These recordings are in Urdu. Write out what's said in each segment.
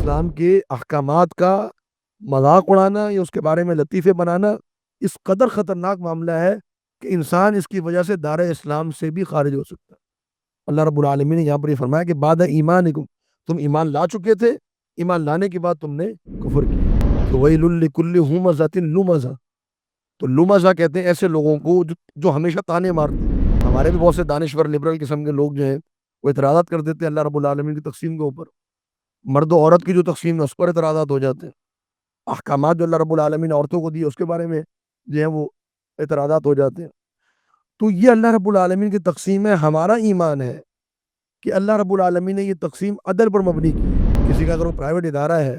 اسلام کے احکامات کا مذاق اڑانا یا اس کے بارے میں لطیفے بنانا اس قدر خطرناک معاملہ ہے کہ انسان اس کی وجہ سے دار اسلام سے بھی خارج ہو سکتا ہے۔ اللہ رب العالمین نے یہاں پر یہ فرمایا کہ بعد ایمانکم، تم ایمان لا چکے تھے، ایمان لانے کے بعد تم نے کفر کیا تو ویل لکل ہمزۃ لمزہ، تو لمزہ کہتے ہیں ایسے لوگوں کو جو ہمیشہ تانے مارتے ہیں۔ ہمارے بھی بہت سے دانشور لبرل قسم کے لوگ جو ہیں وہ اعتراضات کر دیتے ہیں اللہ رب العالمین کی تقسیم کے اوپر، مرد و عورت کی جو تقسیم ہے اس پر اعتراضات ہو جاتے ہیں، احکامات جو اللہ رب العالمین نے عورتوں کو دی اس کے بارے میں جو ہے وہ اعتراضات ہو جاتے ہیں۔ تو یہ اللہ رب العالمین کی تقسیم ہے، ہمارا ایمان ہے کہ اللہ رب العالمین نے یہ تقسیم عدل پر مبنی کی ہے۔ کسی کا اگر وہ پرائیویٹ ادارہ ہے،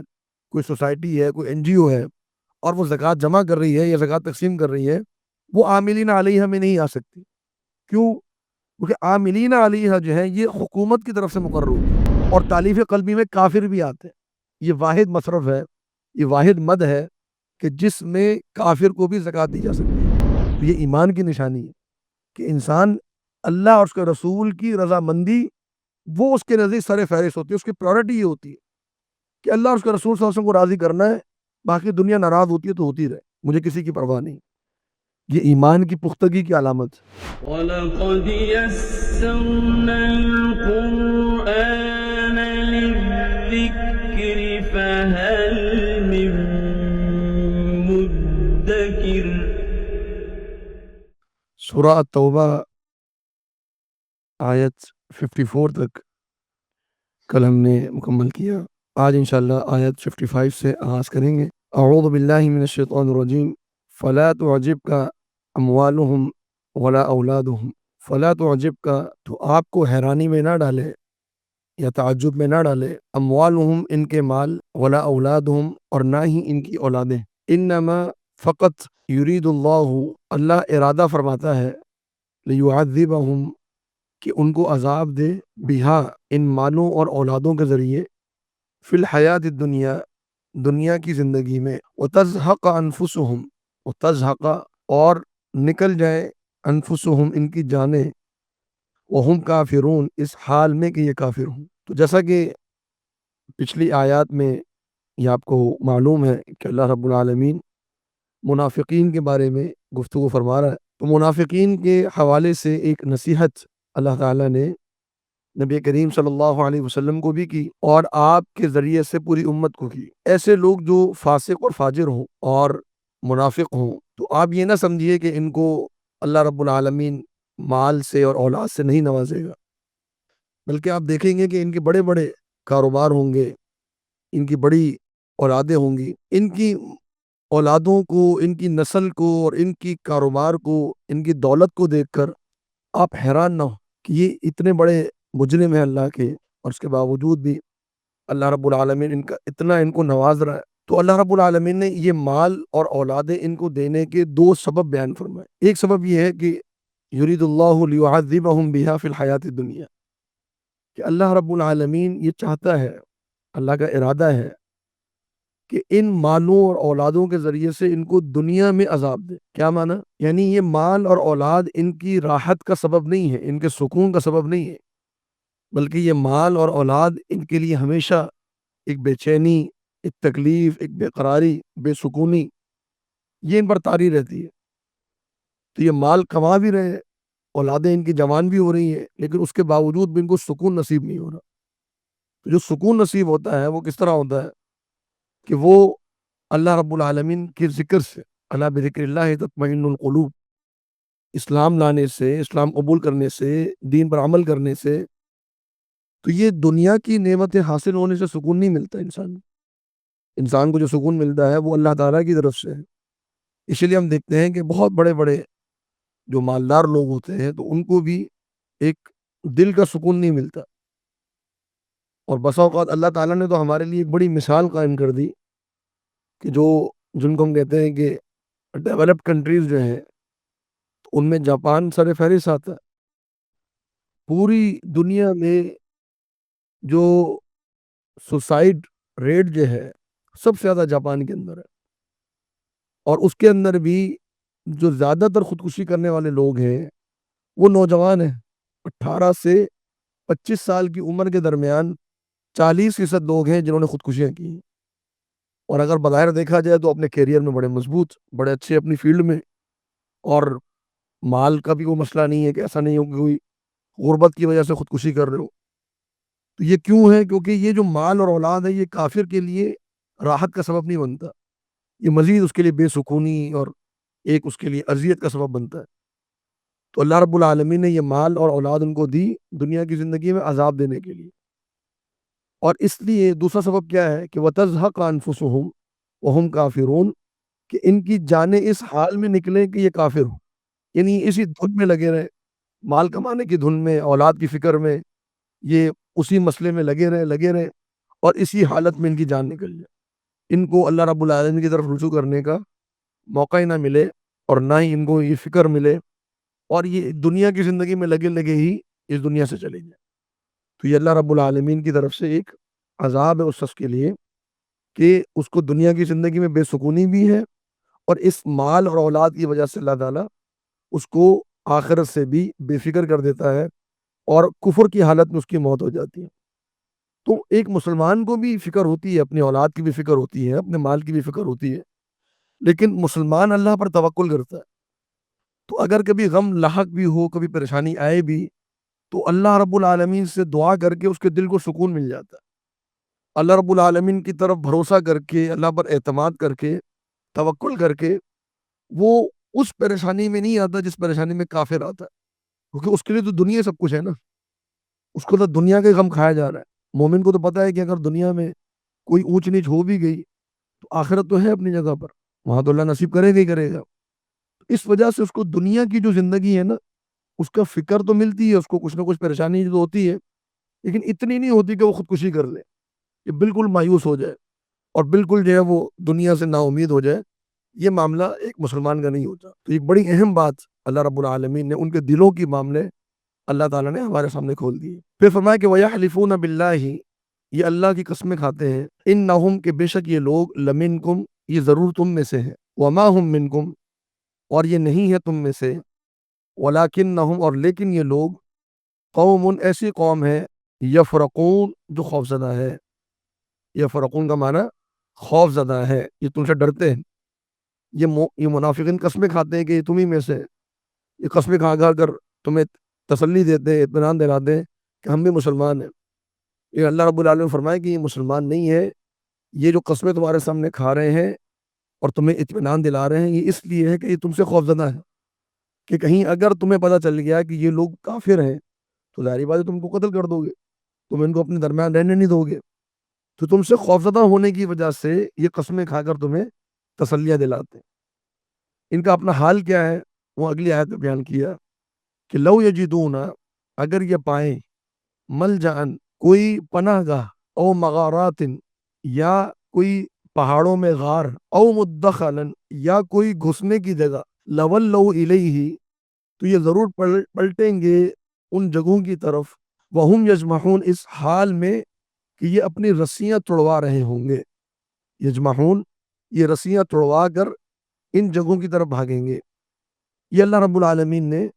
کوئی سوسائٹی ہے، کوئی NGO ہے اور وہ زکوٰۃ جمع کر رہی ہے یا زکوٰۃ تقسیم کر رہی ہے، وہ عاملین علیہ میں نہیں آ سکتی۔ کیوں؟ کیونکہ عاملین علیہ جو ہے یہ حکومت کی طرف سے مقرر ہوتی ہے، اور تالیف قلبی میں کافر بھی آتے ہیں۔ یہ واحد مصرف ہے، یہ واحد مد ہے کہ جس میں کافر کو بھی زکوٰۃ دی جا سکتی ہے۔ تو یہ ایمان کی نشانی ہے کہ انسان اللہ اور اس کے رسول کی رضامندی وہ اس کے نزدیک سر فہرست ہوتی ہے، اس کی پرائورٹی یہ ہوتی ہے کہ اللہ اور اس کے رسول صلی اللہ علیہ وسلم کو راضی کرنا ہے، باقی دنیا ناراض ہوتی ہے تو ہوتی رہے، مجھے کسی کی پرواہ نہیں۔ یہ ایمان کی پختگی کی علامت ہے۔ وَلَقَدْ يَسَّرْنَا الْقُرْآنَ لِلذِّكْرِ فَهَلْ مِن مُدَّكِرٍ۔ سورہ التوبہ آیت 54 تک کل ہم نے مکمل کیا۔ آج انشاءاللہ آیت 55 سے آغاز کریں گے۔ اعوذ باللہ من الشیطان الرجیم فلا تعجبک اموالہم ولا اولادہم، فلا تعجبک، تو آپ کو حیرانی میں نہ ڈالے یا تعجب میں نہ ڈالے، اموالہم، ان کے مال، ولا اولادہم، اور نہ ہی ان کی اولادیں، انما، فقط، یرید اللہ، اللہ ارادہ فرماتا ہے، لیعذبہم، کہ ان کو عذاب دے، بہا، ان مالوں اور اولادوں کے ذریعے، فی الحیات الدنیا، دنیا کی زندگی میں، وتزہق انفسہم، وتزہق، اور نکل جائے، انفسہم، ان کی جانیں، وہم کافرون، اس حال میں کہ یہ کافر ہوں۔ تو جیسا کہ پچھلی آیات میں یہ آپ کو معلوم ہے کہ اللہ رب العالمین منافقین کے بارے میں گفتگو فرما رہا ہے، تو منافقین کے حوالے سے ایک نصیحت اللہ تعالیٰ نے نبی کریم صلی اللہ علیہ وسلم کو بھی کی اور آپ کے ذریعے سے پوری امت کو کی۔ ایسے لوگ جو فاسق اور فاجر ہوں اور منافق ہوں، تو آپ یہ نہ سمجھیے کہ ان کو اللہ رب العالمین مال سے اور اولاد سے نہیں نوازے گا، بلکہ آپ دیکھیں گے کہ ان کے بڑے بڑے کاروبار ہوں گے، ان کی بڑی اولادیں ہوں گی، ان کی اولادوں کو، ان کی نسل کو اور ان کی کاروبار کو، ان کی دولت کو دیکھ کر آپ حیران نہ ہو کہ یہ اتنے بڑے مجرم ہیں اللہ کے، اور اس کے باوجود بھی اللہ رب العالمین ان کا اتنا ان کو نواز رہا ہے۔ تو اللہ رب العالمین نے یہ مال اور اولادیں ان کو دینے کے دو سبب بیان فرمائے۔ ایک سبب یہ ہے کہ یرید اللہ لیعذبہم بہا فی الحیات الدنیا، کہ اللہ رب العالمین یہ چاہتا ہے، اللہ کا ارادہ ہے کہ ان مالوں اور اولادوں کے ذریعے سے ان کو دنیا میں عذاب دے۔ کیا معنی؟ یعنی یہ مال اور اولاد ان کی راحت کا سبب نہیں ہے، ان کے سکون کا سبب نہیں ہے، بلکہ یہ مال اور اولاد ان کے لیے ہمیشہ ایک بے چینی، ایک تکلیف، ایک بے قراری، بے سکونی، یہ ان پر طاری رہتی ہے۔ تو یہ مال کما بھی رہے ہیں، اولادیں ان کی جوان بھی ہو رہی ہیں، لیکن اس کے باوجود بھی ان کو سکون نصیب نہیں ہو رہا۔ تو جو سکون نصیب ہوتا ہے وہ کس طرح ہوتا ہے کہ وہ اللہ رب العالمین کے ذکر سے، الا بذکر اللہ تطمئن القلوب، اسلام لانے سے، اسلام قبول کرنے سے، دین پر عمل کرنے سے، تو یہ دنیا کی نعمتیں حاصل ہونے سے سکون نہیں ملتا انسان کو جو سکون ملتا ہے وہ اللہ تعالیٰ کی طرف سے ہے۔ اسی لیے ہم دیکھتے ہیں کہ بہت بڑے بڑے جو مالدار لوگ ہوتے ہیں تو ان کو بھی ایک دل کا سکون نہیں ملتا، اور بسا اوقات اللہ تعالیٰ نے تو ہمارے لیے ایک بڑی مثال قائم کر دی کہ جن کو ہم کہتے ہیں کہ ڈیولپڈ کنٹریز جو ہیں، تو ان میں جاپان سر فہرست آتا ہے۔ پوری دنیا میں جو سوسائڈ ریٹ جو ہے سب سے زیادہ جاپان کے اندر ہے، اور اس کے اندر بھی جو زیادہ تر خودکشی کرنے والے لوگ ہیں وہ نوجوان ہیں، 18 سے 25 سال کی عمر کے درمیان 40% لوگ ہیں جنہوں نے خودکشیاں کی ہیں، اور اگر بظاہر دیکھا جائے تو اپنے کیریئر میں بڑے مضبوط، بڑے اچھے اپنی فیلڈ میں، اور مال کا بھی کوئی مسئلہ نہیں ہے کہ ایسا نہیں ہو کہ کوئی غربت کی وجہ سے خودکشی کر رہے ہو. تو یہ کیوں ہے؟ کیونکہ یہ جو مال اور اولاد ہے یہ کافر کے لیے راحت کا سبب نہیں بنتا، یہ مزید اس کے لیے بے سکونی اور ایک اس کے لیے اذیت کا سبب بنتا ہے. تو اللہ رب العالمین نے یہ مال اور اولاد ان کو دی دنیا کی زندگی میں عذاب دینے کے لیے. اور اس لیے دوسرا سبب کیا ہے کہ وَتَزْهَقَ أَنفُسُهُمْ وَهُمْ كَافِرُونَ، کہ ان کی جانیں اس حال میں نکلیں کہ یہ کافر ہوں، یعنی اسی دھن میں لگے رہے، مال کمانے کی دھن میں، اولاد کی فکر میں، یہ اسی مسئلے میں لگے رہے اور اسی حالت میں ان کی جان نکل جائے. ان کو اللہ رب العالمین کی طرف رجوع کرنے کا موقع ہی نہ ملے، اور نہ ہی ان کو یہ فکر ملے، اور یہ دنیا کی زندگی میں لگے ہی اس دنیا سے چلے جائیں. تو یہ اللہ رب العالمین کی طرف سے ایک عذاب ہے اس شخص کے لیے کہ اس کو دنیا کی زندگی میں بے سکونی بھی ہے، اور اس مال اور اولاد کی وجہ سے اللہ تعالیٰ اس کو آخرت سے بھی بے فکر کر دیتا ہے، اور کفر کی حالت میں اس کی موت ہو جاتی ہے. تو ایک مسلمان کو بھی فکر ہوتی ہے، اپنی اولاد کی بھی فکر ہوتی ہے، اپنے مال کی بھی فکر ہوتی ہے، لیکن مسلمان اللہ پر توکل کرتا ہے. تو اگر کبھی غم لاحق بھی ہو، کبھی پریشانی آئے بھی، تو اللہ رب العالمین سے دعا کر کے اس کے دل کو سکون مل جاتا ہے. اللہ رب العالمین کی طرف بھروسہ کر کے، اللہ پر اعتماد کر کے، توکل کر کے، وہ اس پریشانی میں نہیں آتا جس پریشانی میں کافر آتا ہے، کیونکہ اس کے لیے تو دنیا سب کچھ ہے نا، اس کو تو دنیا کے غم کھایا جا رہا ہے. مومن کو تو پتہ ہے کہ اگر دنیا میں کوئی اونچ نیچ ہو بھی گئی تو آخرت تو ہے اپنی جگہ پر، وہاں تو اللہ نصیب کرے گا ہی کرے گا. اس وجہ سے اس کو دنیا کی جو زندگی ہے نا، اس کا فکر تو ملتی ہے، اس کو کچھ نہ کچھ پریشانی تو ہوتی ہے، لیکن اتنی نہیں ہوتی کہ وہ خودکشی کر لے، کہ بالکل مایوس ہو جائے اور بالکل جو ہے وہ دنیا سے نا امید ہو جائے. یہ معاملہ ایک مسلمان کا نہیں ہوتا. تو ایک بڑی اہم بات اللہ رب العالمین نے ان کے دلوں کی معاملے اللہ تعالیٰ نے ہمارے سامنے کھول دیے. پھر فرمایا کہ وَيَحْلِفُونَ بِاللَّهِ، یہ اللہ کی قسمیں کھاتے ہیں، اِنَّهُمْ، کہ بے شک یہ لوگ، لَمِنْكُمْ، یہ ضرور تم میں سے ہیں، وَمَا هُمْ مِنْكُمْ، اور یہ نہیں ہے تم میں سے، وَلَكِنَّهُمْ، اور لیکن یہ لوگ، قوم، ایسی قوم ہے، یفرقون، جو خوف زدہ ہے. یفرقون کا معنی خوف زدہ ہے، یہ تم سے ڈرتے ہیں. یہ منافقین قسمیں کھاتے ہیں کہ یہ تم ہی میں سے، یہ قسمیں کھا کر تمہیں تسلی دیتے ہیں، اطمینان دلاتے ہیں کہ ہم بھی مسلمان ہیں. یہ اللہ رب العالمین نے فرمایا کہ یہ مسلمان نہیں ہے، یہ جو قسمیں تمہارے سامنے کھا رہے ہیں اور تمہیں اطمینان دلا رہے ہیں، یہ اس لیے ہے کہ یہ تم سے خوف زدہ ہے، کہ کہیں اگر تمہیں پتہ چل گیا کہ یہ لوگ کافر ہیں تو ظاہری بات ہے تم کو قتل کر دو گے، تم ان کو اپنے درمیان رہنے نہیں دو گے. تو تم سے خوفزدہ ہونے کی وجہ سے یہ قسمیں کھا کر تمہیں تسلیاں دلاتے ہیں. ان کا اپنا حال کیا ہے وہ اگلی آیت میں بیان کیا کہ لو یجدون، اگر یہ پائیں، ملجأن، کوئی پناہ گاہ، او مغارات، یا کوئی پہاڑوں میں غار، او مدخلن، یا کوئی گھسنے کی جگہ، لولوا الیہ، تو یہ ضرور پلٹیں گے ان جگہوں کی طرف، وہم یجمحون، اس حال میں کہ یہ اپنی رسیاں توڑوا رہے ہوں گے. یجمحون، یہ رسیاں توڑوا کر ان جگہوں کی طرف بھاگیں گے. یہ اللہ رب العالمین نے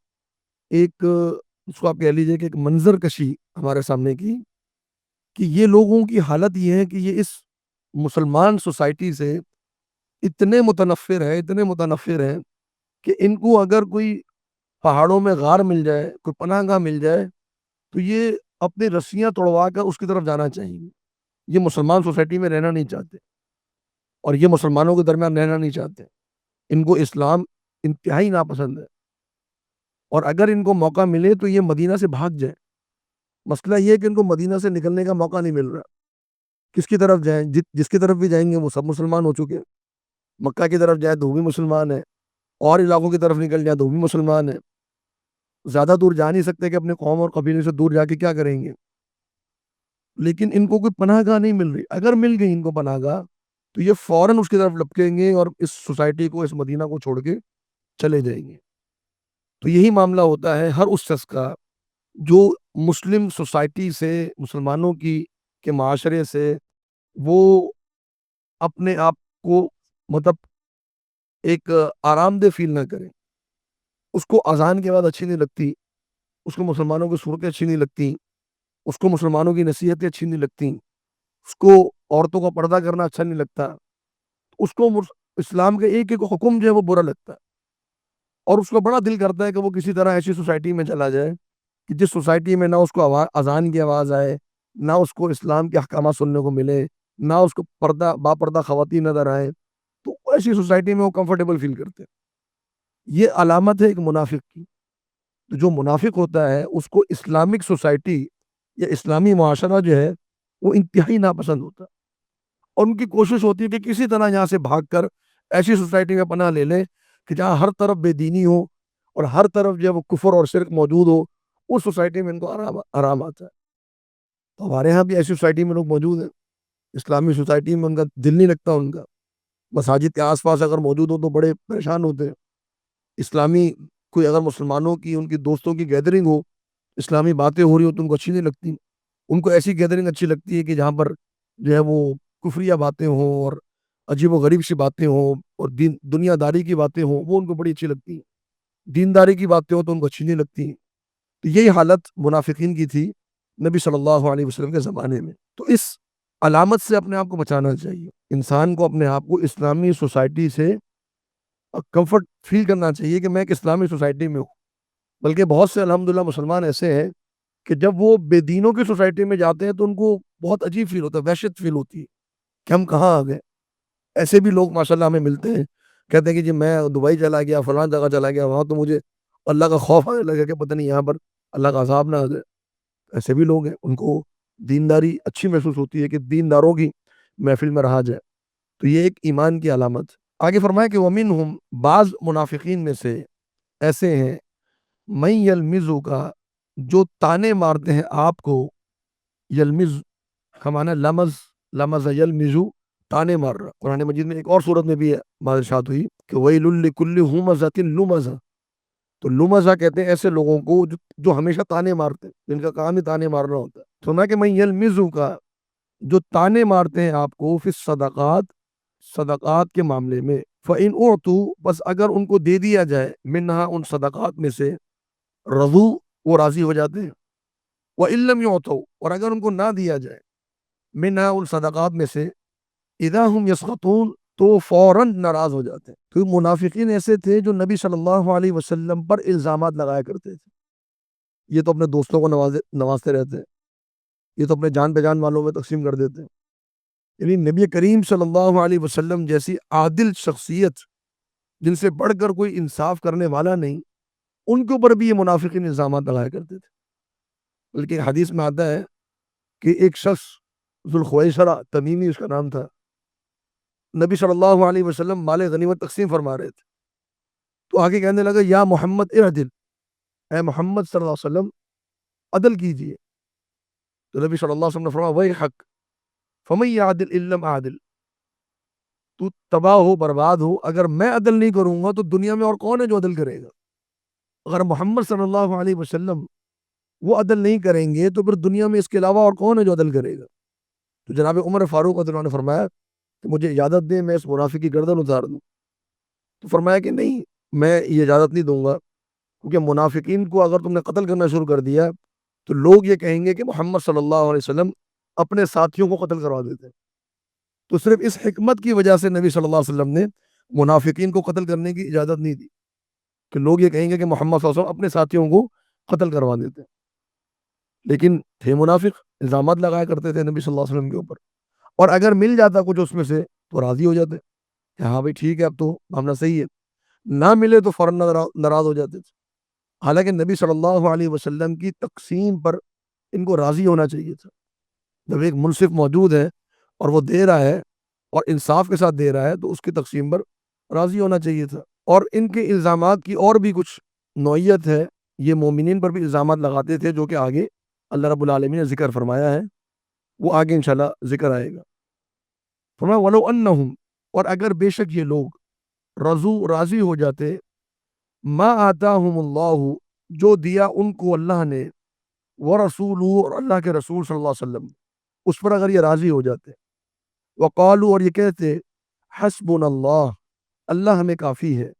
ایک، اس کو آپ کہہ لیجئے کہ ایک منظر کشی ہمارے سامنے کی، کہ یہ لوگوں کی حالت یہ ہے کہ یہ اس مسلمان سوسائٹی سے اتنے متنفر ہیں کہ ان کو اگر کوئی پہاڑوں میں غار مل جائے، کوئی پناہ گاہ مل جائے، تو یہ اپنی رسیاں توڑوا کر اس کی طرف جانا چاہیں گے. یہ مسلمان سوسائٹی میں رہنا نہیں چاہتے، اور یہ مسلمانوں کے درمیان رہنا نہیں چاہتے. ان کو اسلام انتہائی ناپسند ہے، اور اگر ان کو موقع ملے تو یہ مدینہ سے بھاگ جائیں. مسئلہ یہ ہے کہ ان کو مدینہ سے نکلنے کا موقع نہیں مل رہا. کس کی طرف جائیں؟ جس کی طرف بھی جائیں گے وہ سب مسلمان ہو چکے ہیں. مکہ کی طرف جائیں تو وہ بھی مسلمان ہے، اور علاقوں کی طرف نکل جائیں تو وہ بھی مسلمان ہے. زیادہ دور جا نہیں سکتے کہ اپنے قوم اور قبیلے سے دور جا کے کیا کریں گے. لیکن ان کو کوئی پناہ گاہ نہیں مل رہی. اگر مل گئی ان کو پناہ گاہ تو یہ فوراً اس کی طرف لپکیں گے اور اس سوسائٹی کو، اس مدینہ کو چھوڑ کے چلے جائیں گے. تو یہی معاملہ ہوتا ہے ہر اس شخص کا جو مسلم سوسائٹی سے، مسلمانوں کے معاشرے سے وہ اپنے آپ کو مطلب ایک آرام دہ فیل نہ کرے. اس کو اذان کے بعد اچھی نہیں لگتی، اس کو مسلمانوں کی صورتیں اچھی نہیں لگتی، اس کو مسلمانوں کی نصیحتیں اچھی نہیں لگتی، اس کو عورتوں کا پردہ کرنا اچھا نہیں لگتا، اس کو اسلام کے ایک ایک حکم جو ہے وہ برا لگتا ہے، اور اس کو بڑا دل کرتا ہے کہ وہ کسی طرح ایسی سوسائٹی میں چلا جائے کہ جس سوسائٹی میں نہ اس کو اذان کی آواز آئے، نہ اس کو اسلام کے احکامات سننے کو ملے، نہ اس کو پردہ با پردہ خواتین نظر آئے، تو ایسی سوسائٹی میں وہ کمفرٹیبل فیل کرتے ہیں۔ یہ علامت ہے ایک منافق کی۔ تو جو منافق ہوتا ہے اس کو اسلامک سوسائٹی یا اسلامی معاشرہ جو ہے وہ انتہائی ناپسند ہوتا ہے، اور ان کی کوشش ہوتی ہے کہ کسی طرح یہاں سے بھاگ کر ایسی سوسائٹی میں پناہ لے لیں کہ جہاں ہر طرف بے دینی ہو اور ہر طرف جو ہے وہ کفر اور شرک موجود ہو، اس سوسائٹی میں ان کو آرام آتا ہے۔ تو ہمارے ہاں بھی ایسی سوسائٹی میں لوگ موجود ہیں، اسلامی سوسائٹی میں ان کا دل نہیں لگتا، ان کا مساجد کے آس پاس اگر موجود ہو تو بڑے پریشان ہوتے ہیں۔ اسلامی کوئی اگر مسلمانوں کی ان کی دوستوں کی گیدرنگ ہو، اسلامی باتیں ہو رہی ہو تو ان کو اچھی نہیں لگتی، ان کو ایسی گیدرنگ اچھی لگتی ہے کہ جہاں پر جو ہے وہ کفریہ باتیں ہوں اور عجیب و غریب سی باتیں ہوں اور دنیا داری کی باتیں ہوں، وہ ان کو بڑی اچھی لگتی ہیں۔ دینداری کی باتیں ہوں تو ان کو اچھی نہیں لگتی۔ تو یہی حالت منافقین کی تھی نبی صلی اللہ علیہ وسلم کے زمانے میں۔ تو اس علامت سے اپنے آپ کو بچانا چاہیے، انسان کو اپنے آپ کو اسلامی سوسائٹی سے کمفرٹ فیل کرنا چاہیے کہ میں ایک اسلامی سوسائٹی میں ہوں۔ بلکہ بہت سے الحمدللہ مسلمان ایسے ہیں کہ جب وہ بے دینوں کی سوسائٹی میں جاتے ہیں تو ان کو بہت عجیب فیل ہوتا ہے، وحشت فیل ہوتی ہے کہ ہم کہاں آ گئے۔ ایسے بھی لوگ ماشاءاللہ ہمیں ملتے ہیں، کہتے ہیں کہ جی میں دبئی چلا گیا، فلاں جگہ چلا گیا، وہاں تو مجھے اللہ کا خوف آنے لگا کہ پتہ نہیں یہاں پر اللہ کا عذاب نہ آ جائے۔ ایسے بھی لوگ ہیں، ان کو دینداری اچھی محسوس ہوتی ہے کہ دینداروں کی محفل میں رہا جائے۔ تو یہ ایک ایمان کی علامت۔ آگے فرمایا کہ وَمِنْهُمْ، بعض منافقین میں سے ایسے ہیں، مَن یلمزو کا، جو تانے مارتے ہیں آپ کو، یلمز کا معنی لمز، لمز یلمزو، تانے مار رہا۔ قرآن مجید میں ایک اور صورت میں بھی ارشاد ہوئی کہ وَيْلٌ لِكُلِّ ہُمَزَةٍ لُمَزَةٍ، تو لمزہ کہتے ہیں ایسے لوگوں کو جو ہمیشہ تانے مارتے ہیں، جن کا کام ہی تانے مارنا ہوتا ہے۔ سنا کہ مَن یلمزو کا، جو تانے مارتے ہیں آپ کو، فی الصدقات، صدقات کے معاملے میں، فَإِنْ أُعْطُوا، بس اگر ان کو دے دیا جائے، منہا، ان صدقات میں سے، رضو، وہ راضی ہو جاتے ہیں، وَإِن لَمْ يُعْطَوْا، اور اگر ان کو نہ دیا جائے، منہا، ان صدقات میں سے، اذا ہم یسخطون، تو فوراً ناراض ہو جاتے ہیں۔ تو منافقین ایسے تھے جو نبی صلی اللہ علیہ وسلم پر الزامات لگایا کرتے تھے، یہ تو اپنے دوستوں کو نوازتے رہتے ہیں، یہ تو اپنے جان پہچان والوں میں تقسیم کر دیتے ہیں۔ یعنی نبی کریم صلی اللہ علیہ وسلم جیسی عادل شخصیت، جن سے بڑھ کر کوئی انصاف کرنے والا نہیں، ان کے اوپر بھی یہ منافقین الزامات لگایا کرتے تھے۔ بلکہ حدیث میں آتا ہے کہ ایک شخص ذوالخویسرہ تمیمی اس کا نام تھا، نبی صلی اللہ علیہ وسلم مال غنیمت تقسیم فرما رہے تھے، تو آگے کہنے لگا یا محمد اعدل، اے محمد صلی اللہ علیہ وسلم عدل کیجئے۔ تو نبی صلی اللہ علیہ وسلم نے فرمایا ویحک فمن یعدل ان لم اعدل، تو تباہ ہو، برباد ہو، اگر میں عدل نہیں کروں گا تو دنیا میں اور کون ہے جو عدل کرے گا؟ اگر محمد صلی اللہ علیہ وسلم وہ عدل نہیں کریں گے تو پھر دنیا میں اس کے علاوہ اور کون ہے جو عدل کرے گا؟ تو جناب عمر فاروق رضی اللہ عنہ نے فرمایا کہ مجھے اجازت دیں میں اس منافق کی گردن اتار دوں۔ تو فرمایا کہ نہیں، میں یہ اجازت نہیں دوں گا، کیونکہ منافقین کو اگر تم نے قتل کرنا شروع کر دیا تو لوگ یہ کہیں گے کہ محمد صلی اللہ علیہ وسلم اپنے ساتھیوں کو قتل کروا دیتے ہیں۔ تو صرف اس حکمت کی وجہ سے نبی صلی اللہ علیہ وسلم نے منافقین کو قتل کرنے کی اجازت نہیں دی کہ لوگ یہ کہیں گے کہ محمد صلی اللہ علیہ وسلم اپنے ساتھیوں کو قتل کروا دیتے ہیں۔ لیکن تھے منافق، الزامات لگایا کرتے تھے نبی صلی اللہ علیہ وسلم کے اوپر، اور اگر مل جاتا کچھ اس میں سے تو راضی ہو جاتے کہ ہاں بھائی ٹھیک ہے، اب تو معاملہ صحیح ہے، نہ ملے تو فوراً ناراض ہو جاتے تھے۔ حالانکہ نبی صلی اللہ علیہ وسلم کی تقسیم پر ان کو راضی ہونا چاہیے تھا۔ جب ایک منصف موجود ہے اور وہ دے رہا ہے اور انصاف کے ساتھ دے رہا ہے تو اس کی تقسیم پر راضی ہونا چاہیے تھا۔ اور ان کے الزامات کی اور بھی کچھ نوعیت ہے، یہ مومنین پر بھی الزامات لگاتے تھے جو کہ آگے اللہ رب العالمین نے ذکر فرمایا ہے، وہ آگے انشاءاللہ ذکر آئے گا۔ فرمایا وَلَوْ أَنَّهُمْ، اور اگر بے شک یہ لوگ رضو، راضی ہو جاتے، ما آتاہم اللہ، جو دیا ان کو اللہ نے، ورسولہ، اور اللہ کے رسول صلی اللہ علیہ وسلم، اس پر اگر یہ راضی ہو جاتے، وقالو، اور یہ کہتے، حسبنا اللہ، اللہ ہمیں کافی ہے،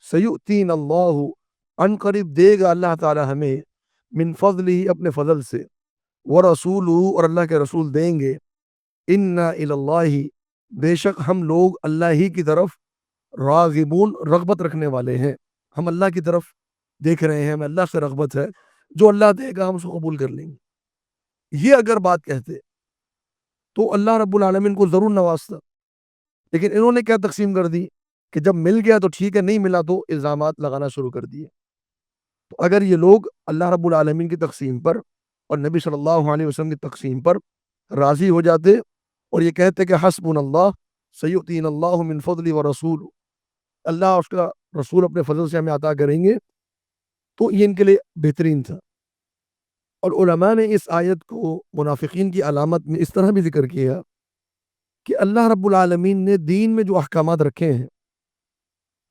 سیؤتین اللہ، ان قریب دے گا اللہ تعالی ہمیں، من فضلہ، اپنے فضل سے، ورسولہ، اور اللہ کے رسول دیں گے، انا الی اللہ، بے شک ہم لوگ اللہ ہی کی طرف راغبون، رغبت رکھنے والے ہیں. ہم اللہ کی طرف دیکھ رہے ہیں، ہمیں اللہ سے رغبت ہے، جو اللہ دے گا ہم اس کو قبول کر لیں گے. یہ اگر بات کہتے تو اللہ رب العالمین کو ضرور نوازتا، لیکن انہوں نے کیا تقسیم کر دی کہ جب مل گیا تو ٹھیک ہے، نہیں ملا تو الزامات لگانا شروع کر دیے. تو اگر یہ لوگ اللہ رب العالمین کی تقسیم پر اور نبی صلی اللہ علیہ وسلم کی تقسیم پر راضی ہو جاتے اور یہ کہتے کہ حسبنا اللہ سیؤتینا اللہ من فضل و رسول، اللہ اس کا رسول اپنے فضل سے ہمیں عطا کریں گے، تو یہ ان کے لیے بہترین تھا. اور علماء نے اس آیت کو منافقین کی علامت میں اس طرح بھی ذکر کیا کہ اللہ رب العالمین نے دین میں جو احکامات رکھے ہیں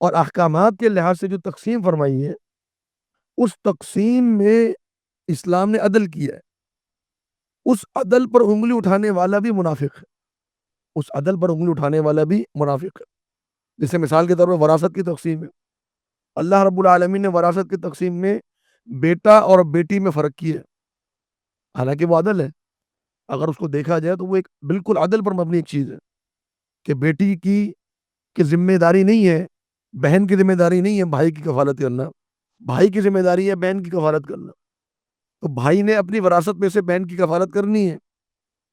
اور احکامات کے لحاظ سے جو تقسیم فرمائی ہے، اس تقسیم میں اسلام نے عدل کیا ہے. اس عدل پر انگلی اٹھانے والا بھی منافق ہے، اس عدل پر انگلی اٹھانے والا بھی منافق ہے. جیسے مثال کے طور پر وراثت کی تقسیم ہے، اللہ رب العالمین نے وراثت کی تقسیم میں بیٹا اور بیٹی میں فرق کیا ہے، حالانکہ وہ عدل ہے. اگر اس کو دیکھا جائے تو وہ ایک بالکل عدل پر مبنی ایک چیز ہے کہ بیٹی کی ذمہ داری نہیں ہے، بہن کی ذمہ داری نہیں ہے بھائی کی کفالت کرنا، بھائی کی ذمہ داری ہے بہن کی کفالت کرنا. تو بھائی نے اپنی وراثت میں سے بہن کی کفالت کرنی ہے،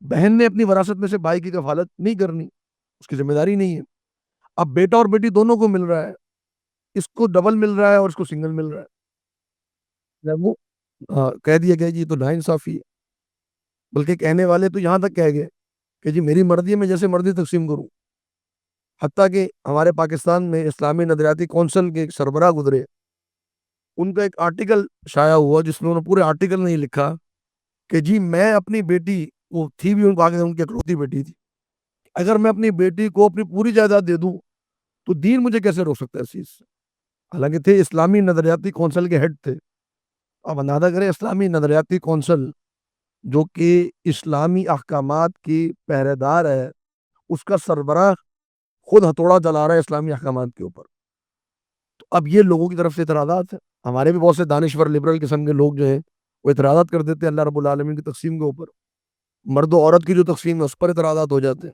بہن نے اپنی وراثت میں سے بھائی کی کفالت نہیں کرنی، اس کی ذمہ داری نہیں ہے. اب بیٹا اور بیٹی دونوں کو مل رہا ہے، اس کو ڈبل مل رہا ہے اور اس کو سنگل مل رہا ہے. جب وہ کہہ دیا گیا جی یہ تو ناانصافی ہے، بلکہ کہنے والے تو یہاں تک کہہ گئے کہ جی میری مرضی ہے، میں جیسے مرضی تقسیم کروں. حتیٰ کہ ہمارے پاکستان میں اسلامی نظریاتی کونسل کے ایک سربراہ گزرے، ان کا ایک آرٹیکل شائع ہوا جس میں انہوں نے پورے آرٹیکل نہیں لکھا کہ جی میں اپنی بیٹی، وہ تھی بھی ان کو آگے ان کی اکلوتی بیٹی تھی، اگر میں اپنی بیٹی کو اپنی پوری جائیداد دے دوں تو دین مجھے کیسے روک سکتا ہے اس چیز سے. حالانکہ تھے اسلامی نظریاتی کونسل کے ہیڈ تھے. اب اندازہ کریں اسلامی نظریاتی کونسل جو کہ اسلامی احکامات کی پہرے دار ہے، اس کا سربراہ خود ہتھوڑا چلا رہا ہے اسلامی احکامات کے اوپر. تو اب یہ لوگوں کی طرف سے اعتراضات ہیں. ہمارے بھی بہت سے دانشور لبرل قسم کے لوگ جو ہیں وہ اعتراضات کر دیتے ہیں اللہ رب العالمین کی تقسیم کے اوپر. مرد و عورت کی جو تقسیم ہے اس پر اعتراضات ہو جاتے ہیں.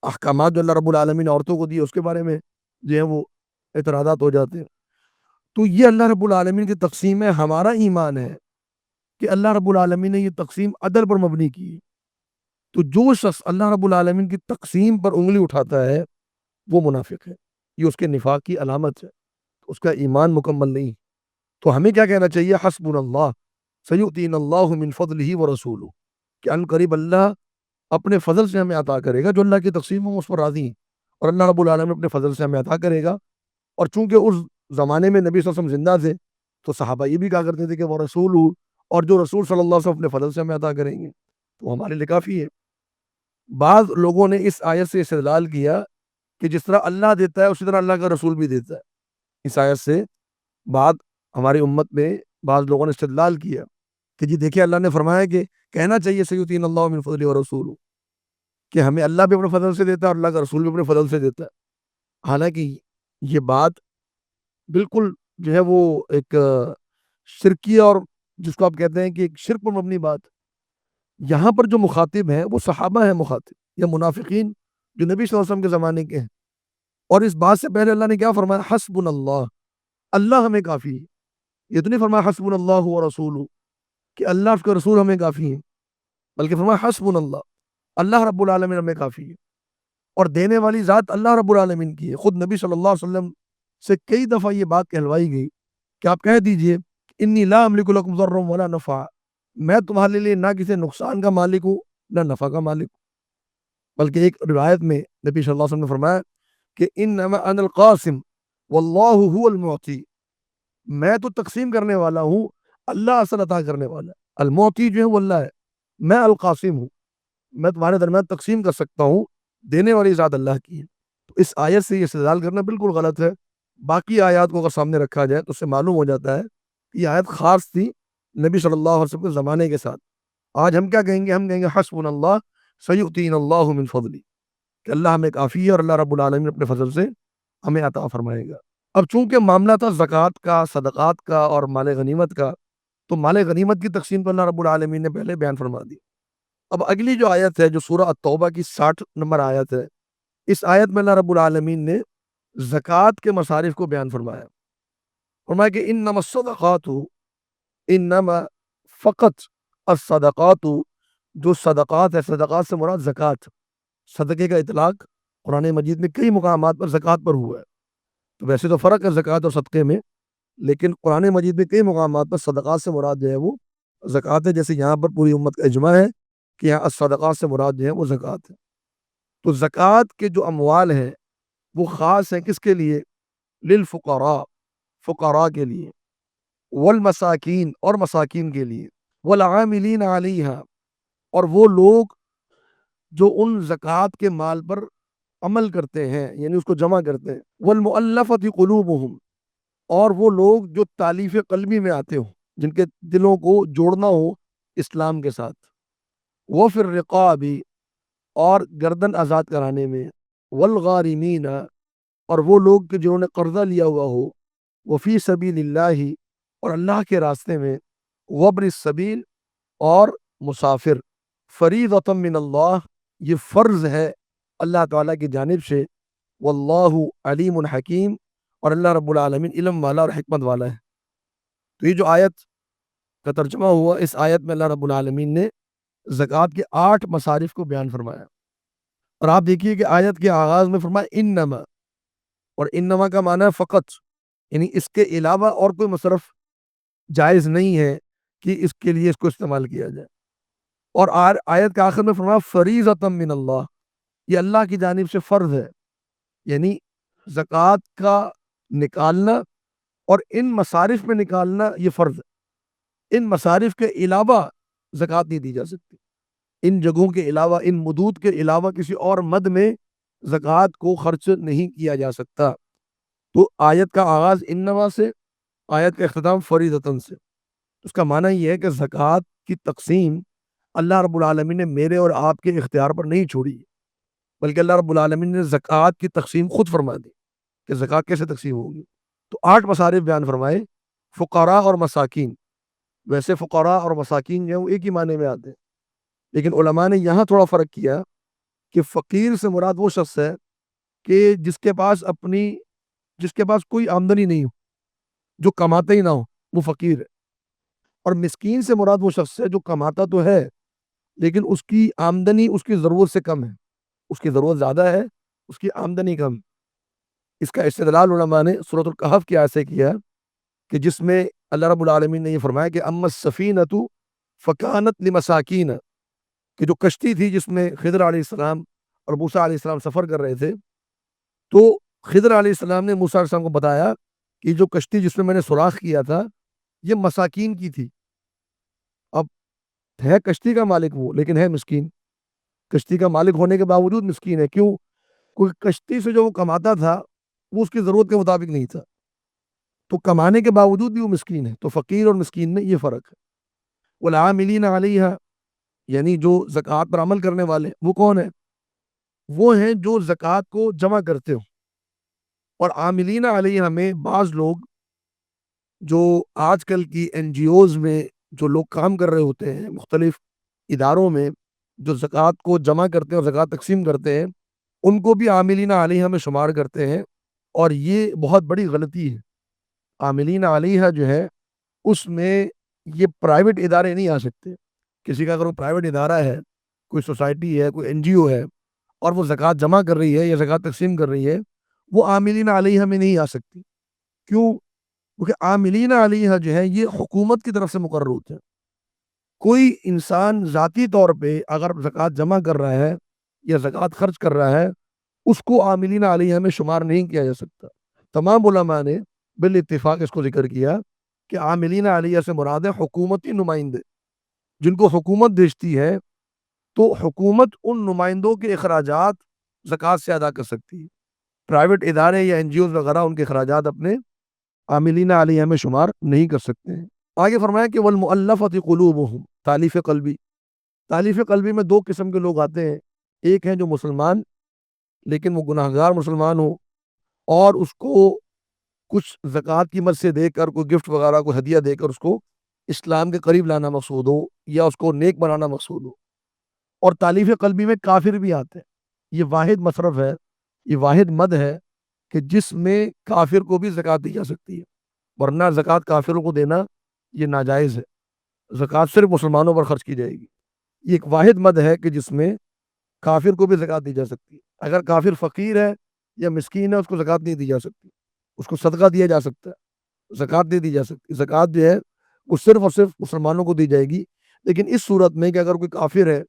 احکامات جو اللہ رب العالمین نے عورتوں کو دیے اس کے بارے میں جو ہے وہ اعتراضات ہو جاتے ہیں. تو یہ اللہ رب العالمین کی تقسیم ہے. ہمارا ایمان ہے کہ اللہ رب العالمین نے یہ تقسیم عدل پر مبنی کی. تو جو شخص اللہ رب العالمین کی تقسیم پر انگلی اٹھاتا ہے وہ منافق ہے، یہ اس کے نفاق کی علامت ہے، اس کا ایمان مکمل نہیں. تو ہمیں کیا کہنا چاہیے؟ حسبنا اللہ سیؤتینا اللہ من فضلہ ورسولہ، کہ ان قریب اللہ اپنے فضل سے ہمیں عطا کرے گا، جو اللہ کی تقسیم ہم اس پر راضی ہیں، اور اللہ رب العالمین اپنے فضل سے ہمیں عطا کرے گا. اور چونکہ اس زمانے میں نبی صلی اللہ علیہ وسلم زندہ تھے تو صحابہ یہ بھی کہا کرتے تھے کہ وہ رسول، اور جو رسول صلی اللہ علیہ وسلم اپنے فضل سے ہمیں عطا کریں گے تو ہمارے لیے کافی ہے. بعض لوگوں نے اس آیت سے استدلال کیا کہ جس طرح اللہ دیتا ہے اسی طرح اللہ کا رسول بھی دیتا ہے. اس آیت سے بعد ہماری امت میں بعض لوگوں نے استدلال کیا کہ جی دیکھیں اللہ نے فرمایا کہ کہنا چاہیے سیؤتینا اللہ من فضلہ ورسولہ، کہ ہمیں اللہ بھی اپنے فضل سے دیتا ہے اور اللہ کا رسول بھی اپنے فضل سے دیتا ہے. حالانکہ یہ بات بالکل جو ہے وہ ایک شرکی اور جس کو آپ کہتے ہیں کہ ایک شرک پر مبنی بات. یہاں پر جو مخاطب ہیں وہ صحابہ ہیں مخاطب، یا منافقین جو نبی صلی اللہ علیہ وسلم کے زمانے کے ہیں. اور اس بات سے پہلے اللہ نے کیا فرمایا؟ حسبنا اللہ، اللہ ہمیں کافی ہے. یہ تو نہیں فرمایا حسبنا اللہ ورسولہ کہ اللہ اس کا رسول ہمیں کافی ہے، بلکہ فرمایا حسبنا اللہ، اللہ رب العالمین ہمیں کافی ہے. اور دینے والی ذات اللہ رب العالمین کی ہے. خود نبی صلی اللہ علیہ وسلم سے کئی دفعہ یہ بات کہلوائی گئی کہ آپ کہہ دیجئے انی لا املک لکم ضرا ولا نفع، میں تمہارے لیے نہ کسی نقصان کا مالک ہوں نہ نفع کا مالک ہوں. بلکہ ایک روایت میں نبی صلی اللہ علیہ وسلم نے فرمایا کہ انما انا القاسم واللہ هو المعطی، میں تو تقسیم کرنے والا ہوں، اللہ اصل عطا کرنے والا ہے. المعطی جو ہے وہ اللہ ہے، میں القاسم ہوں، میں تمہارے درمیان تقسیم کر سکتا ہوں، دینے والی ذات اللہ کی ہے. تو اس آیت سے یہ استدلال کرنا بالکل غلط ہے. باقی آیات کو اگر سامنے رکھا جائے تو اس سے معلوم ہو جاتا ہے کہ یہ آیت خاص تھی نبی صلی اللہ علیہ وسلم کے زمانے کے ساتھ. آج ہم کیا کہیں گے؟ ہم کہیں گے حسبنا اللہ سیؤتینا اللہ من فضلہ، کہ اللہ ہمیں کافی ہے اور اللہ رب العالمین اپنے فضل سے ہمیں عطا فرمائے گا. اب چونکہ معاملہ تھا زکوٰۃ کا، صدقات کا اور مال غنیمت کا، تو مال غنیمت کی تقسیم تو اللہ رب العالمین نے پہلے بیان فرما دی. اب اگلی جو آیت ہے جو سورہ التوبہ کی 60 نمبر آیت ہے، اس آیت میں اللہ رب العالمین نے زکوٰۃ کے مصارف کو بیان فرمایا۔ فرمایا کہ انما الصدقات، انما فقط الصدقات، جو صدقات ہے، صدقات سے مراد زکوٰۃ، صدقے کا اطلاق قرآن مجید میں کئی مقامات پر زکوٰۃ پر ہوا ہے۔ تو ویسے تو فرق ہے زکوٰۃ اور صدقے میں، لیکن قرآن مجید میں کئی مقامات پر صدقات سے مراد جو ہے وہ زکوٰۃ ہے، جیسے یہاں پر پوری امت کا اجماع ہے کہ یہاں الصدقات سے مراد جو ہے وہ زکوٰۃ ہے۔ تو زکوٰۃ کے جو اموال ہیں وہ خاص ہیں کس کے لیے؟ للفقراء، فقراء کے لیے، والمساکین، اور مساکین کے لیے، والعاملین علیہا، اور وہ لوگ جو ان زکوٰۃ کے مال پر عمل کرتے ہیں یعنی اس کو جمع کرتے ہیں، والمؤلفۃ قلوبہم، اور وہ لوگ جو تالیف قلبی میں آتے ہوں، جن کے دلوں کو جوڑنا ہو اسلام کے ساتھ، وفی الرقاب، اور گردن آزاد کرانے میں، والغارمین، اور وہ لوگ کہ جنہوں نے قرضہ لیا ہوا ہو، وفی سبیل اللہ، اور اللہ کے راستے میں، وابن السبیل، اور مسافر، فریضۃ من اللہ، یہ فرض ہے اللہ تعالیٰ کی جانب سے، واللہ علیم حکیم، اور اللہ رب العالمین علم والا اور حکمت والا ہے۔ تو یہ جو آیت کا ترجمہ ہوا، اس آیت میں اللہ رب العالمین نے زکوٰۃ کے 8 مصارف کو بیان فرمایا، اور آپ دیکھیے کہ آیت کے آغاز میں فرمایا انما، اور انما کا معنی ہے فقط، یعنی اس کے علاوہ اور کوئی مصرف جائز نہیں ہے کہ اس کے لیے اس کو استعمال کیا جائے۔ اور آیت کے آخر میں فرمایا فریضۃ من اللہ، یہ اللہ کی جانب سے فرض ہے، یعنی زکوٰۃ کا نکالنا اور ان مصارف میں نکالنا یہ فرض ہے۔ ان مصارف کے علاوہ زکوٰۃ نہیں دی جا سکتی، ان جگہوں کے علاوہ، ان مدود کے علاوہ کسی اور مد میں زکوٰۃ کو خرچ نہیں کیا جا سکتا۔ تو آیت کا آغاز انما سے، آیت کا اختتام فریضۃ سے۔ اس کا معنی یہ ہے کہ زکوٰۃ کی تقسیم اللہ رب العالمین نے میرے اور آپ کے اختیار پر نہیں چھوڑی، بلکہ اللہ رب العالمین نے زکوٰۃ کی تقسیم خود فرما دی کہ زکوٰۃ کیسے تقسیم ہوگی۔ تو 8 مصارف بیان فرمائے، فقراء اور مساکین۔ ویسے فقراء اور مساکین جو ہیں وہ ایک ہی معنی میں آتے ہیں، لیکن علماء نے یہاں تھوڑا فرق کیا کہ فقیر سے مراد وہ شخص ہے کہ جس کے پاس کوئی آمدنی نہیں ہو، جو کماتا ہی نہ ہو، وہ فقیر ہے۔ اور مسکین سے مراد وہ شخص ہے جو کماتا تو ہے لیکن اس کی آمدنی اس کی ضرورت سے کم ہے، اس کی ضرورت زیادہ ہے، اس کی آمدنی کم۔ اس کا استدلال علماء نے سورۃ الکہف کی آیت سے کیا کہ جس میں اللہ رب العالمین نے یہ فرمایا کہ اما السفینۃ فکانت لمساکین، کہ جو کشتی تھی جس میں خضر علیہ السلام اور موسیٰ علیہ السلام سفر کر رہے تھے، تو خضر علیہ السلام نے موسیٰ علیہ السلام کو بتایا کہ جو کشتی جس میں نے سوراخ کیا تھا یہ مساکین کی تھی۔ اب ہے کشتی کا مالک وہ، لیکن ہے مسکین، کشتی کا مالک ہونے کے باوجود مسکین ہے۔ کیوں؟ کوئی کشتی سے جو وہ کماتا تھا وہ اس کی ضرورت کے مطابق نہیں تھا، تو کمانے کے باوجود بھی وہ مسکین ہے۔ تو فقیر اور مسکین میں یہ فرق ہے۔ والعاملین علیہا، یعنی جو زکوٰۃ پر عمل کرنے والے، وہ کون ہیں؟ وہ ہیں جو زکوٰۃ کو جمع کرتے ہو۔ اور عاملین علیہا میں بعض لوگ جو آج کل کی NGOs میں جو لوگ کام کر رہے ہوتے ہیں، مختلف اداروں میں جو زکوٰۃ کو جمع کرتے ہیں اور زکوٰۃ تقسیم کرتے ہیں، ان کو بھی عاملین علیہا میں شمار کرتے ہیں، اور یہ بہت بڑی غلطی ہے۔ عاملین علیہا جو ہے اس میں یہ پرائیویٹ ادارے نہیں آ سکتے۔ کسی کا اگر وہ پرائیویٹ ادارہ ہے، کوئی سوسائٹی ہے، کوئی NGO ہے، اور وہ زکوٰۃ جمع کر رہی ہے یا زکوٰۃ تقسیم کر رہی ہے، وہ عاملین علیہا میں نہیں آ سکتی۔ کیوں؟ کیونکہ عاملین علیہا جو ہے یہ حکومت کی طرف سے مقرر ہوتے ہیں۔ کوئی انسان ذاتی طور پہ اگر زکوٰۃ جمع کر رہا ہے یا زکوٰۃ خرچ کر رہا ہے، اس کو عاملین علیہا میں شمار نہیں کیا جا سکتا۔ تمام علماء نے بالاتفاق اس کو ذکر کیا کہ عاملین علیہا سے مراد ہے حکومتی نمائندے، جن کو حکومت بھیجتی ہے، تو حکومت ان نمائندوں کے اخراجات زکوٰۃ سے ادا کر سکتی ہے۔ پرائیویٹ ادارے یا NGOs وغیرہ ان کے اخراجات اپنے عاملین علیہا میں شمار نہیں کر سکتے ہیں۔ آگے فرمایا کہ والمؤلفۃ قلوبہم، تالیف قلبی۔ تالیف قلبی میں 2 قسم کے لوگ آتے ہیں، ایک ہیں جو مسلمان لیکن وہ گناہ گار مسلمان ہو، اور اس کو کچھ زکوٰۃ کی مد سے دے کر، کوئی گفٹ وغیرہ کو ہدیہ دے کر اس کو اسلام کے قریب لانا مقصود ہو یا اس کو نیک بنانا مقصود ہو۔ اور تالیف قلبی میں کافر بھی آتے ہیں. یہ واحد مصرف ہے، یہ واحد مد ہے کہ جس میں کافر کو بھی زکوٰۃ دی جا سکتی ہے، ورنہ زکوٰۃ کافروں کو دینا یہ ناجائز ہے. زکوٰۃ صرف مسلمانوں پر خرچ کی جائے گی. یہ ایک واحد مد ہے کہ جس میں کافر کو بھی زکوٰۃ دی جا سکتی ہے. اگر کافر فقیر ہے یا مسکین ہے اس کو زکوٰۃ نہیں دی جا سکتی، اس کو صدقہ دیا جا سکتا ہے، زکوٰۃ نہیں دی جا سکتی. زکوٰۃ جو ہے وہ صرف اور صرف مسلمانوں کو دی جائے گی. لیکن اس صورت میں کہ اگر کوئی کافر ہے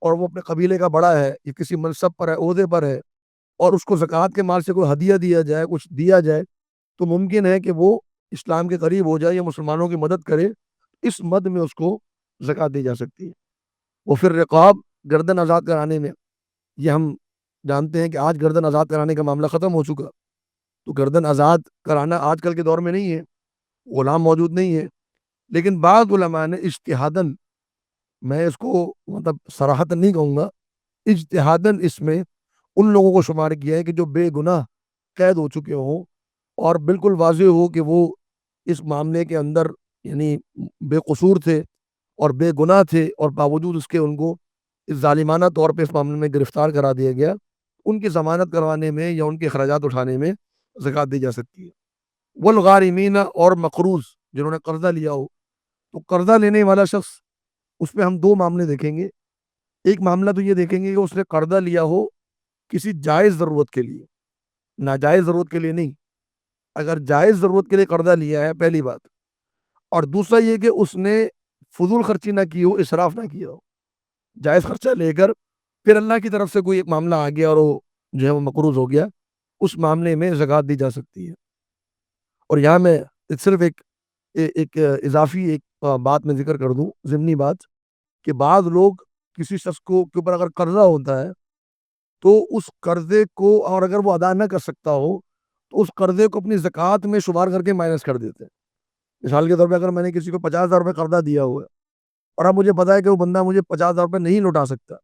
اور وہ اپنے قبیلے کا بڑا ہے یا کسی منصب پر ہے، عہدے پر ہے، اور اس کو زکوٰۃ کے مال سے کوئی ہدیہ دیا جائے، کچھ دیا جائے، تو ممکن ہے کہ وہ اسلام کے قریب ہو جائے یا مسلمانوں کی مدد کرے. اس مد میں اس کو زکوٰۃ دی جا سکتی ہے. وہ پھر رقاب گردن آزاد کرانے میں، یہ ہم جانتے ہیں کہ آج گردن آزاد کرانے کا معاملہ ختم ہو چکا. تو گردن آزاد کرانا آج کل کے دور میں نہیں ہے، غلام موجود نہیں ہے. لیکن بعض علماء نے اجتہاداً، میں اس کو مطلب صراحتاً نہیں کہوں گا، اجتہاداً اس میں ان لوگوں کو شمار کیا ہے کہ جو بے گناہ قید ہو چکے ہوں اور بالکل واضح ہو کہ وہ اس معاملے کے اندر یعنی بے قصور تھے اور بے گناہ تھے، اور باوجود اس کے ان کو اس ظالمانہ طور پہ اس معاملے میں گرفتار کرا دیا گیا. ان کی ضمانت کروانے میں یا ان کے اخراجات اٹھانے میں زکوٰۃ دی جا سکتی ہے. والغارمین، اور مقروض جنہوں نے قرضہ لیا ہو، تو قرضہ لینے والا شخص، اس پہ ہم دو معاملے دیکھیں گے. ایک معاملہ تو یہ دیکھیں گے کہ اس نے قرضہ لیا ہو کسی جائز ضرورت کے لیے، ناجائز ضرورت کے لیے نہیں. اگر جائز ضرورت کے لیے قرضہ لیا ہے، پہلی بات. اور دوسرا یہ کہ اس نے فضول خرچی نہ کی ہو، اسراف نہ کیا ہو. جائز خرچہ لے کر پھر اللہ کی طرف سے کوئی ایک معاملہ آ گیا اور وہ جو ہے وہ مقروض ہو گیا، اس معاملے میں زکوٰۃ دی جا سکتی ہے. اور یہاں میں صرف ایک اضافی ایک بات میں ذکر کر دوں، ضمنی بات، کہ بعض لوگ کسی شخص کو کے اوپر اگر قرضہ ہوتا ہے تو اس قرضے کو، اور اگر وہ ادا نہ کر سکتا ہو تو اس قرضے کو اپنی زکوٰۃ میں شمار کر کے مائنس کر دیتے ہیں. مثال کے طور پہ اگر میں نے کسی کو 50,000 روپے قرضہ دیا ہوا ہے اور اب مجھے پتا ہے کہ وہ بندہ مجھے 50,000 روپے نہیں لوٹا سکتا،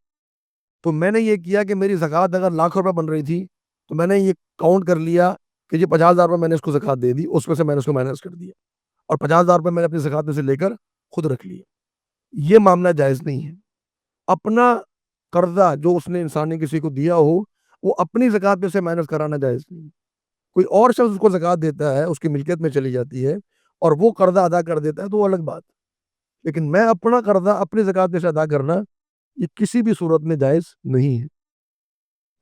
تو میں نے یہ کیا کہ میری زکوٰۃ اگر لاکھ روپے بن رہی تھی تو میں نے یہ کاؤنٹ کر لیا کہ یہ 50,000 روپے میں نے اس کو زکوٰۃ دے دی، اس میں سے میں نے اس کو مائنس کر دیا، اور 50,000 روپے میں نے اپنی زکوٰۃ میں سے لے کر خود رکھ لیے. یہ معاملہ جائز نہیں ہے. اپنا قرضہ جو اس نے انسان نے کسی کو دیا ہو وہ اپنی زکوٰۃ میں سے مائنس کرانا جائز نہیں. کوئی اور شخص اس کو زکوٰۃ دیتا ہے، اس کی ملکیت میں چلی جاتی ہے اور وہ قرضہ ادا کر دیتا ہے تو وہ الگ بات. لیکن میں اپنا قرضہ اپنی زکوٰۃ میں سے ادا کرنا یہ کسی بھی صورت میں جائز نہیں ہے.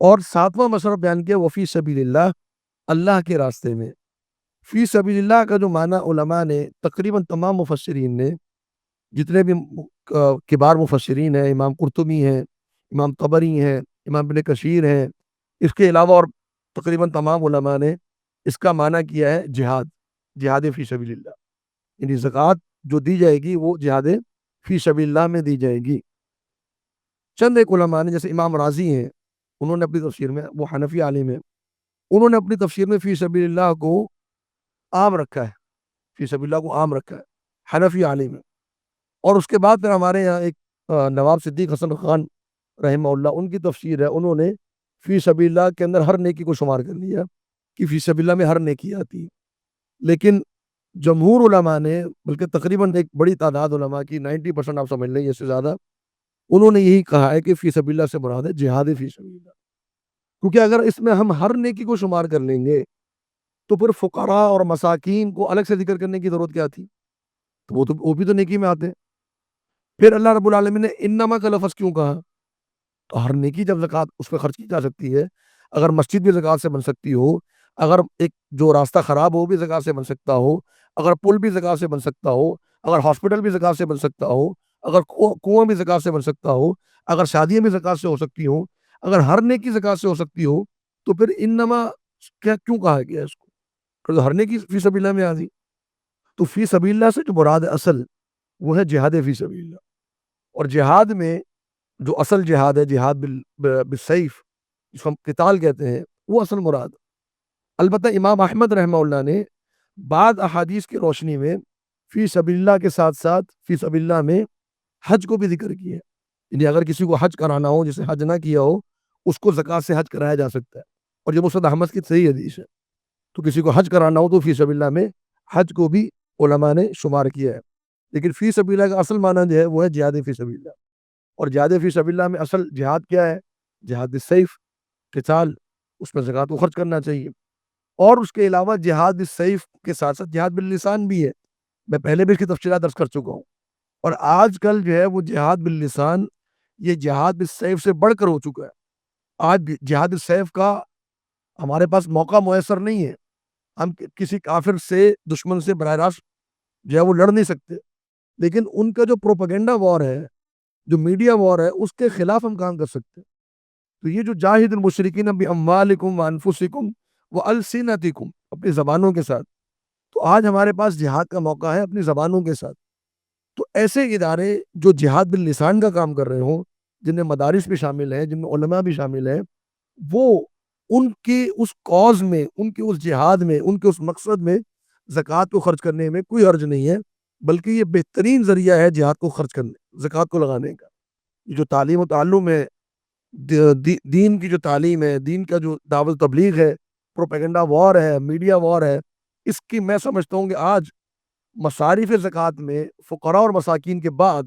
اور ساتواں مصرف بیان کیا وفی سبیل اللہ، اللہ کے راستے میں. فی سبیل اللہ کا جو معنی علماء نے تقریباً تمام مفسرین نے، جتنے بھی کبار مفسرین ہیں، امام قرطبی ہیں، امام طبری ہیں، امام ابن کثیر ہیں، اس کے علاوہ اور تقریباً تمام علماء نے اس کا معنی کیا ہے جہاد فی سبیل اللہ. یعنی زکوٰۃ جو دی جائے گی وہ جہاد فی سبیل اللہ میں دی جائے گی. چند ایک علماء نے، جیسے امام راضی ہیں، انہوں نے اپنی تفسیر میں، وہ حنفی عالم ہیں، انہوں نے اپنی تفسیر میں فی سبیل اللہ کو عام رکھا ہے، فی سبیل اللہ کو عام رکھا ہے، حنفی عالم ہے. اور اس کے بعد پھر ہمارے یہاں ایک نواب صدیق حسن خان رحمہ اللہ، ان کی تفسیر ہے، انہوں نے فی سبیل اللہ کے اندر ہر نیکی کو شمار کر لیا کہ فی سبیل اللہ میں ہر نیکی آتی ہے. لیکن جمہور علماء نے، بلکہ تقریباً ایک بڑی تعداد علماء کی 90% آپ سمجھ لیں، اس سے زیادہ، انہوں نے یہی کہا ہے کہ فی سبیل اللہ سے مراد ہے جہاد فی سبیل اللہ. کیونکہ اگر اس میں ہم ہر نیکی کو شمار کر لیں گے تو پھر فقراء اور مساکین کو الگ سے ذکر کرنے کی ضرورت کیا تھی؟ تو وہ بھی تو نیکی میں آتے ہیں. پھر اللہ رب العالمین نے انما کا لفظ کیوں کہا؟ تو ہر نیکی جب زکوٰۃ اس پہ خرچ کی جا سکتی ہے، اگر مسجد بھی زکوٰۃ سے بن سکتی ہو، اگر ایک جو راستہ خراب ہو بھی زکوٰۃ سے بن سکتا ہو، اگر پل بھی زکوٰۃ سے بن سکتا ہو، اگر ہاسپٹل بھی زکوٰۃ سے بن سکتا ہو، اگر کنواں بھی زکوٰۃ سے بن سکتا ہو، اگر شادیاں بھی زکوٰۃ سے ہو سکتی ہوں، اگر ہر نیکی زکوٰۃ سے ہو سکتی ہو، تو پھر انما کیوں کہا گیا اس کو؟ تو ہر نیکی فی سبیل اللہ میں آ گئی. تو فی سبیل اللہ سے جو مراد اصل وہ ہے جہاد فی سبیل اللہ. اور جہاد میں جو اصل جہاد ہے، جہاد بالسیف، جس کو ہم قتال کہتے ہیں، وہ اصل مراد. البتہ امام احمد رحمہ اللہ نے بعض احادیث کی روشنی میں فی سبیل اللہ کے ساتھ ساتھ فی سبیل اللہ میں حج کو بھی ذکر کیا ہے. یعنی اگر کسی کو حج کرانا ہو، جسے حج نہ کیا ہو، اس کو زکوٰۃ سے حج کرایا جا سکتا ہے. اور یہ مسند احمد کی صحیح حدیث ہے. تو کسی کو حج کرانا ہو تو فی سبیل اللہ میں حج کو بھی علماء نے شمار کیا ہے. لیکن فی سبیل اللہ کا اصل معنی جو ہے وہ ہے جہاد فی سبیل اللہ. اور جہاد فی سبیل اللہ میں اصل جہاد کیا ہے؟ جہاد السیف، قتال، اس میں زکوٰۃ کو خرچ کرنا چاہیے۔ اور اس کے علاوہ جہاد السیف کے ساتھ ساتھ جہاد باللسان بھی ہے، میں پہلے بھی اس کی تفصیلات درج کر چکا ہوں۔ اور آج کل جو ہے وہ جہاد باللسان یہ جہاد بالسیف سے بڑھ کر ہو چکا ہے۔ آج جہاد السیف کا ہمارے پاس موقع میسر نہیں ہے، ہم کسی کافر سے، دشمن سے براہ راست جو ہے وہ لڑ نہیں سکتے، لیکن ان کا جو پروپیگنڈا وار ہے، جو میڈیا وار ہے، اس کے خلاف ہم کام کر سکتے ہیں۔ تو یہ جو جاہد المشرکین باموالکم وانفسکم والسنتکم، اپنی زبانوں کے ساتھ، تو آج ہمارے پاس جہاد کا موقع ہے اپنی زبانوں کے ساتھ۔ تو ایسے ادارے جو جہاد باللسان کا کام کر رہے ہوں، جن میں مدارس بھی شامل ہیں، جن میں علماء بھی شامل ہیں، وہ ان کے اس کاز میں، ان کے اس جہاد میں، ان کے اس مقصد میں زکوٰۃ کو خرچ کرنے میں کوئی حرج نہیں ہے، بلکہ یہ بہترین ذریعہ ہے جہاد کو خرچ کرنے، زکوٰۃ کو لگانے کا۔ یہ جو تعلیم و تعلم ہے، دین کی جو تعلیم ہے، دین کا جو دعوت تبلیغ ہے، پروپیگنڈا وار ہے، میڈیا وار ہے، اس کی میں سمجھتا ہوں کہ آج مصارف زکوٰۃ میں فقراء اور مساکین کے بعد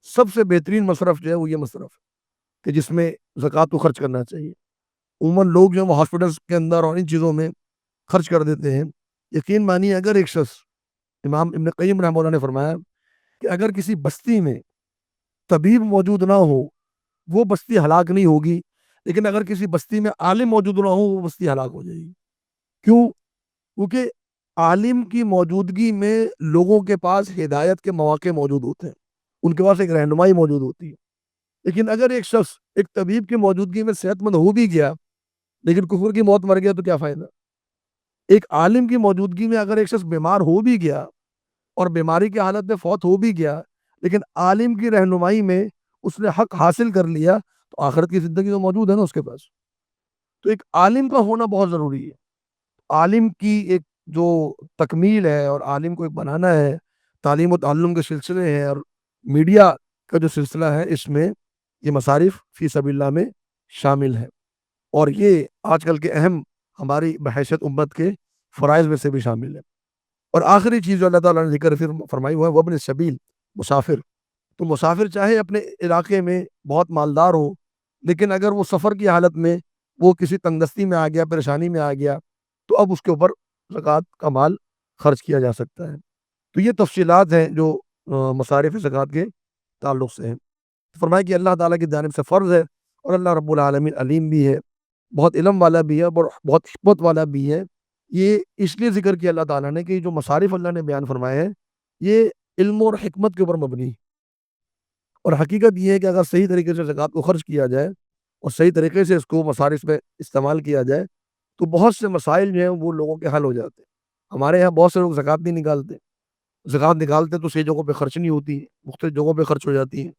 سب سے بہترین مصرف جو ہے وہ یہ مصرف ہے کہ جس میں زکوٰۃ کو خرچ کرنا چاہیے۔ عموماً لوگ جو ہے وہ ہاسپٹلس کے اندر اور ان چیزوں میں خرچ کر دیتے ہیں۔ یقین مانیے اگر ایک شخص، امام ابن قیم رحمہ اللہ نے فرمایا کہ اگر کسی بستی میں طبیب موجود نہ ہو وہ بستی ہلاک نہیں ہوگی، لیکن اگر کسی بستی میں عالم موجود نہ ہو وہ بستی ہلاک ہو جائے گی۔ کیوں؟ کیونکہ عالم کی موجودگی میں لوگوں کے پاس ہدایت کے مواقع موجود ہوتے ہیں، ان کے پاس ایک رہنمائی موجود ہوتی ہے۔ لیکن اگر ایک شخص ایک طبیب کی موجودگی میں صحت مند ہو بھی گیا لیکن کفر کی موت مر گیا تو کیا فائدہ؟ ایک عالم کی موجودگی میں اگر ایک شخص بیمار ہو بھی گیا اور بیماری کی حالت میں فوت ہو بھی گیا، لیکن عالم کی رہنمائی میں اس نے حق حاصل کر لیا، تو آخرت کی زندگی تو موجود ہے نا اس کے پاس۔ تو ایک عالم کا ہونا بہت ضروری ہے۔ عالم کی ایک جو تکمیل ہے اور عالم کو ایک بنانا ہے، تعلیم و تعلم کے سلسلے ہیں اور میڈیا کا جو سلسلہ ہے، اس میں یہ مصارف فی سبیل اللہ میں شامل ہے، اور یہ آج کل کے اہم ہماری بحیثیت امت کے فرائض میں سے بھی شامل ہے۔ اور آخری چیز جو اللہ تعالیٰ نے ذکر پھر فرمائی ہوا ہے وابن السبیل، مسافر۔ تو مسافر چاہے اپنے علاقے میں بہت مالدار ہو، لیکن اگر وہ سفر کی حالت میں وہ کسی تنگدستی میں آ گیا، پریشانی میں آ گیا، تو اب اس کے اوپر زکوٰۃ کا مال خرچ کیا جا سکتا ہے۔ تو یہ تفصیلات ہیں جو مصارف زکوٰۃ کے تعلق سے ہیں۔ فرمایا کہ اللہ تعالیٰ کی جانب سے فرض ہے، اور اللہ رب العالمین علیم بھی ہے، بہت علم والا بھی ہے اور بہت حکمت والا بھی ہے۔ یہ اس لیے ذکر کیا اللہ تعالیٰ نے کہ جو مصارف اللہ نے بیان فرمائے ہیں یہ علم اور حکمت کے اوپر مبنی، اور حقیقت یہ ہے کہ اگر صحیح طریقے سے زکوٰۃ کو خرچ کیا جائے اور صحیح طریقے سے اس کو مصارف میں استعمال کیا جائے تو بہت سے مسائل جو ہیں وہ لوگوں کے حل ہو جاتے ہیں۔ ہمارے یہاں بہت سے لوگ زکوٰۃ نہیں نکالتے، زکوٰۃ نکالتے تو صحیح جگہوں پہ خرچ نہیں ہوتی، مختلف جگہوں پہ خرچ ہو جاتی ہے۔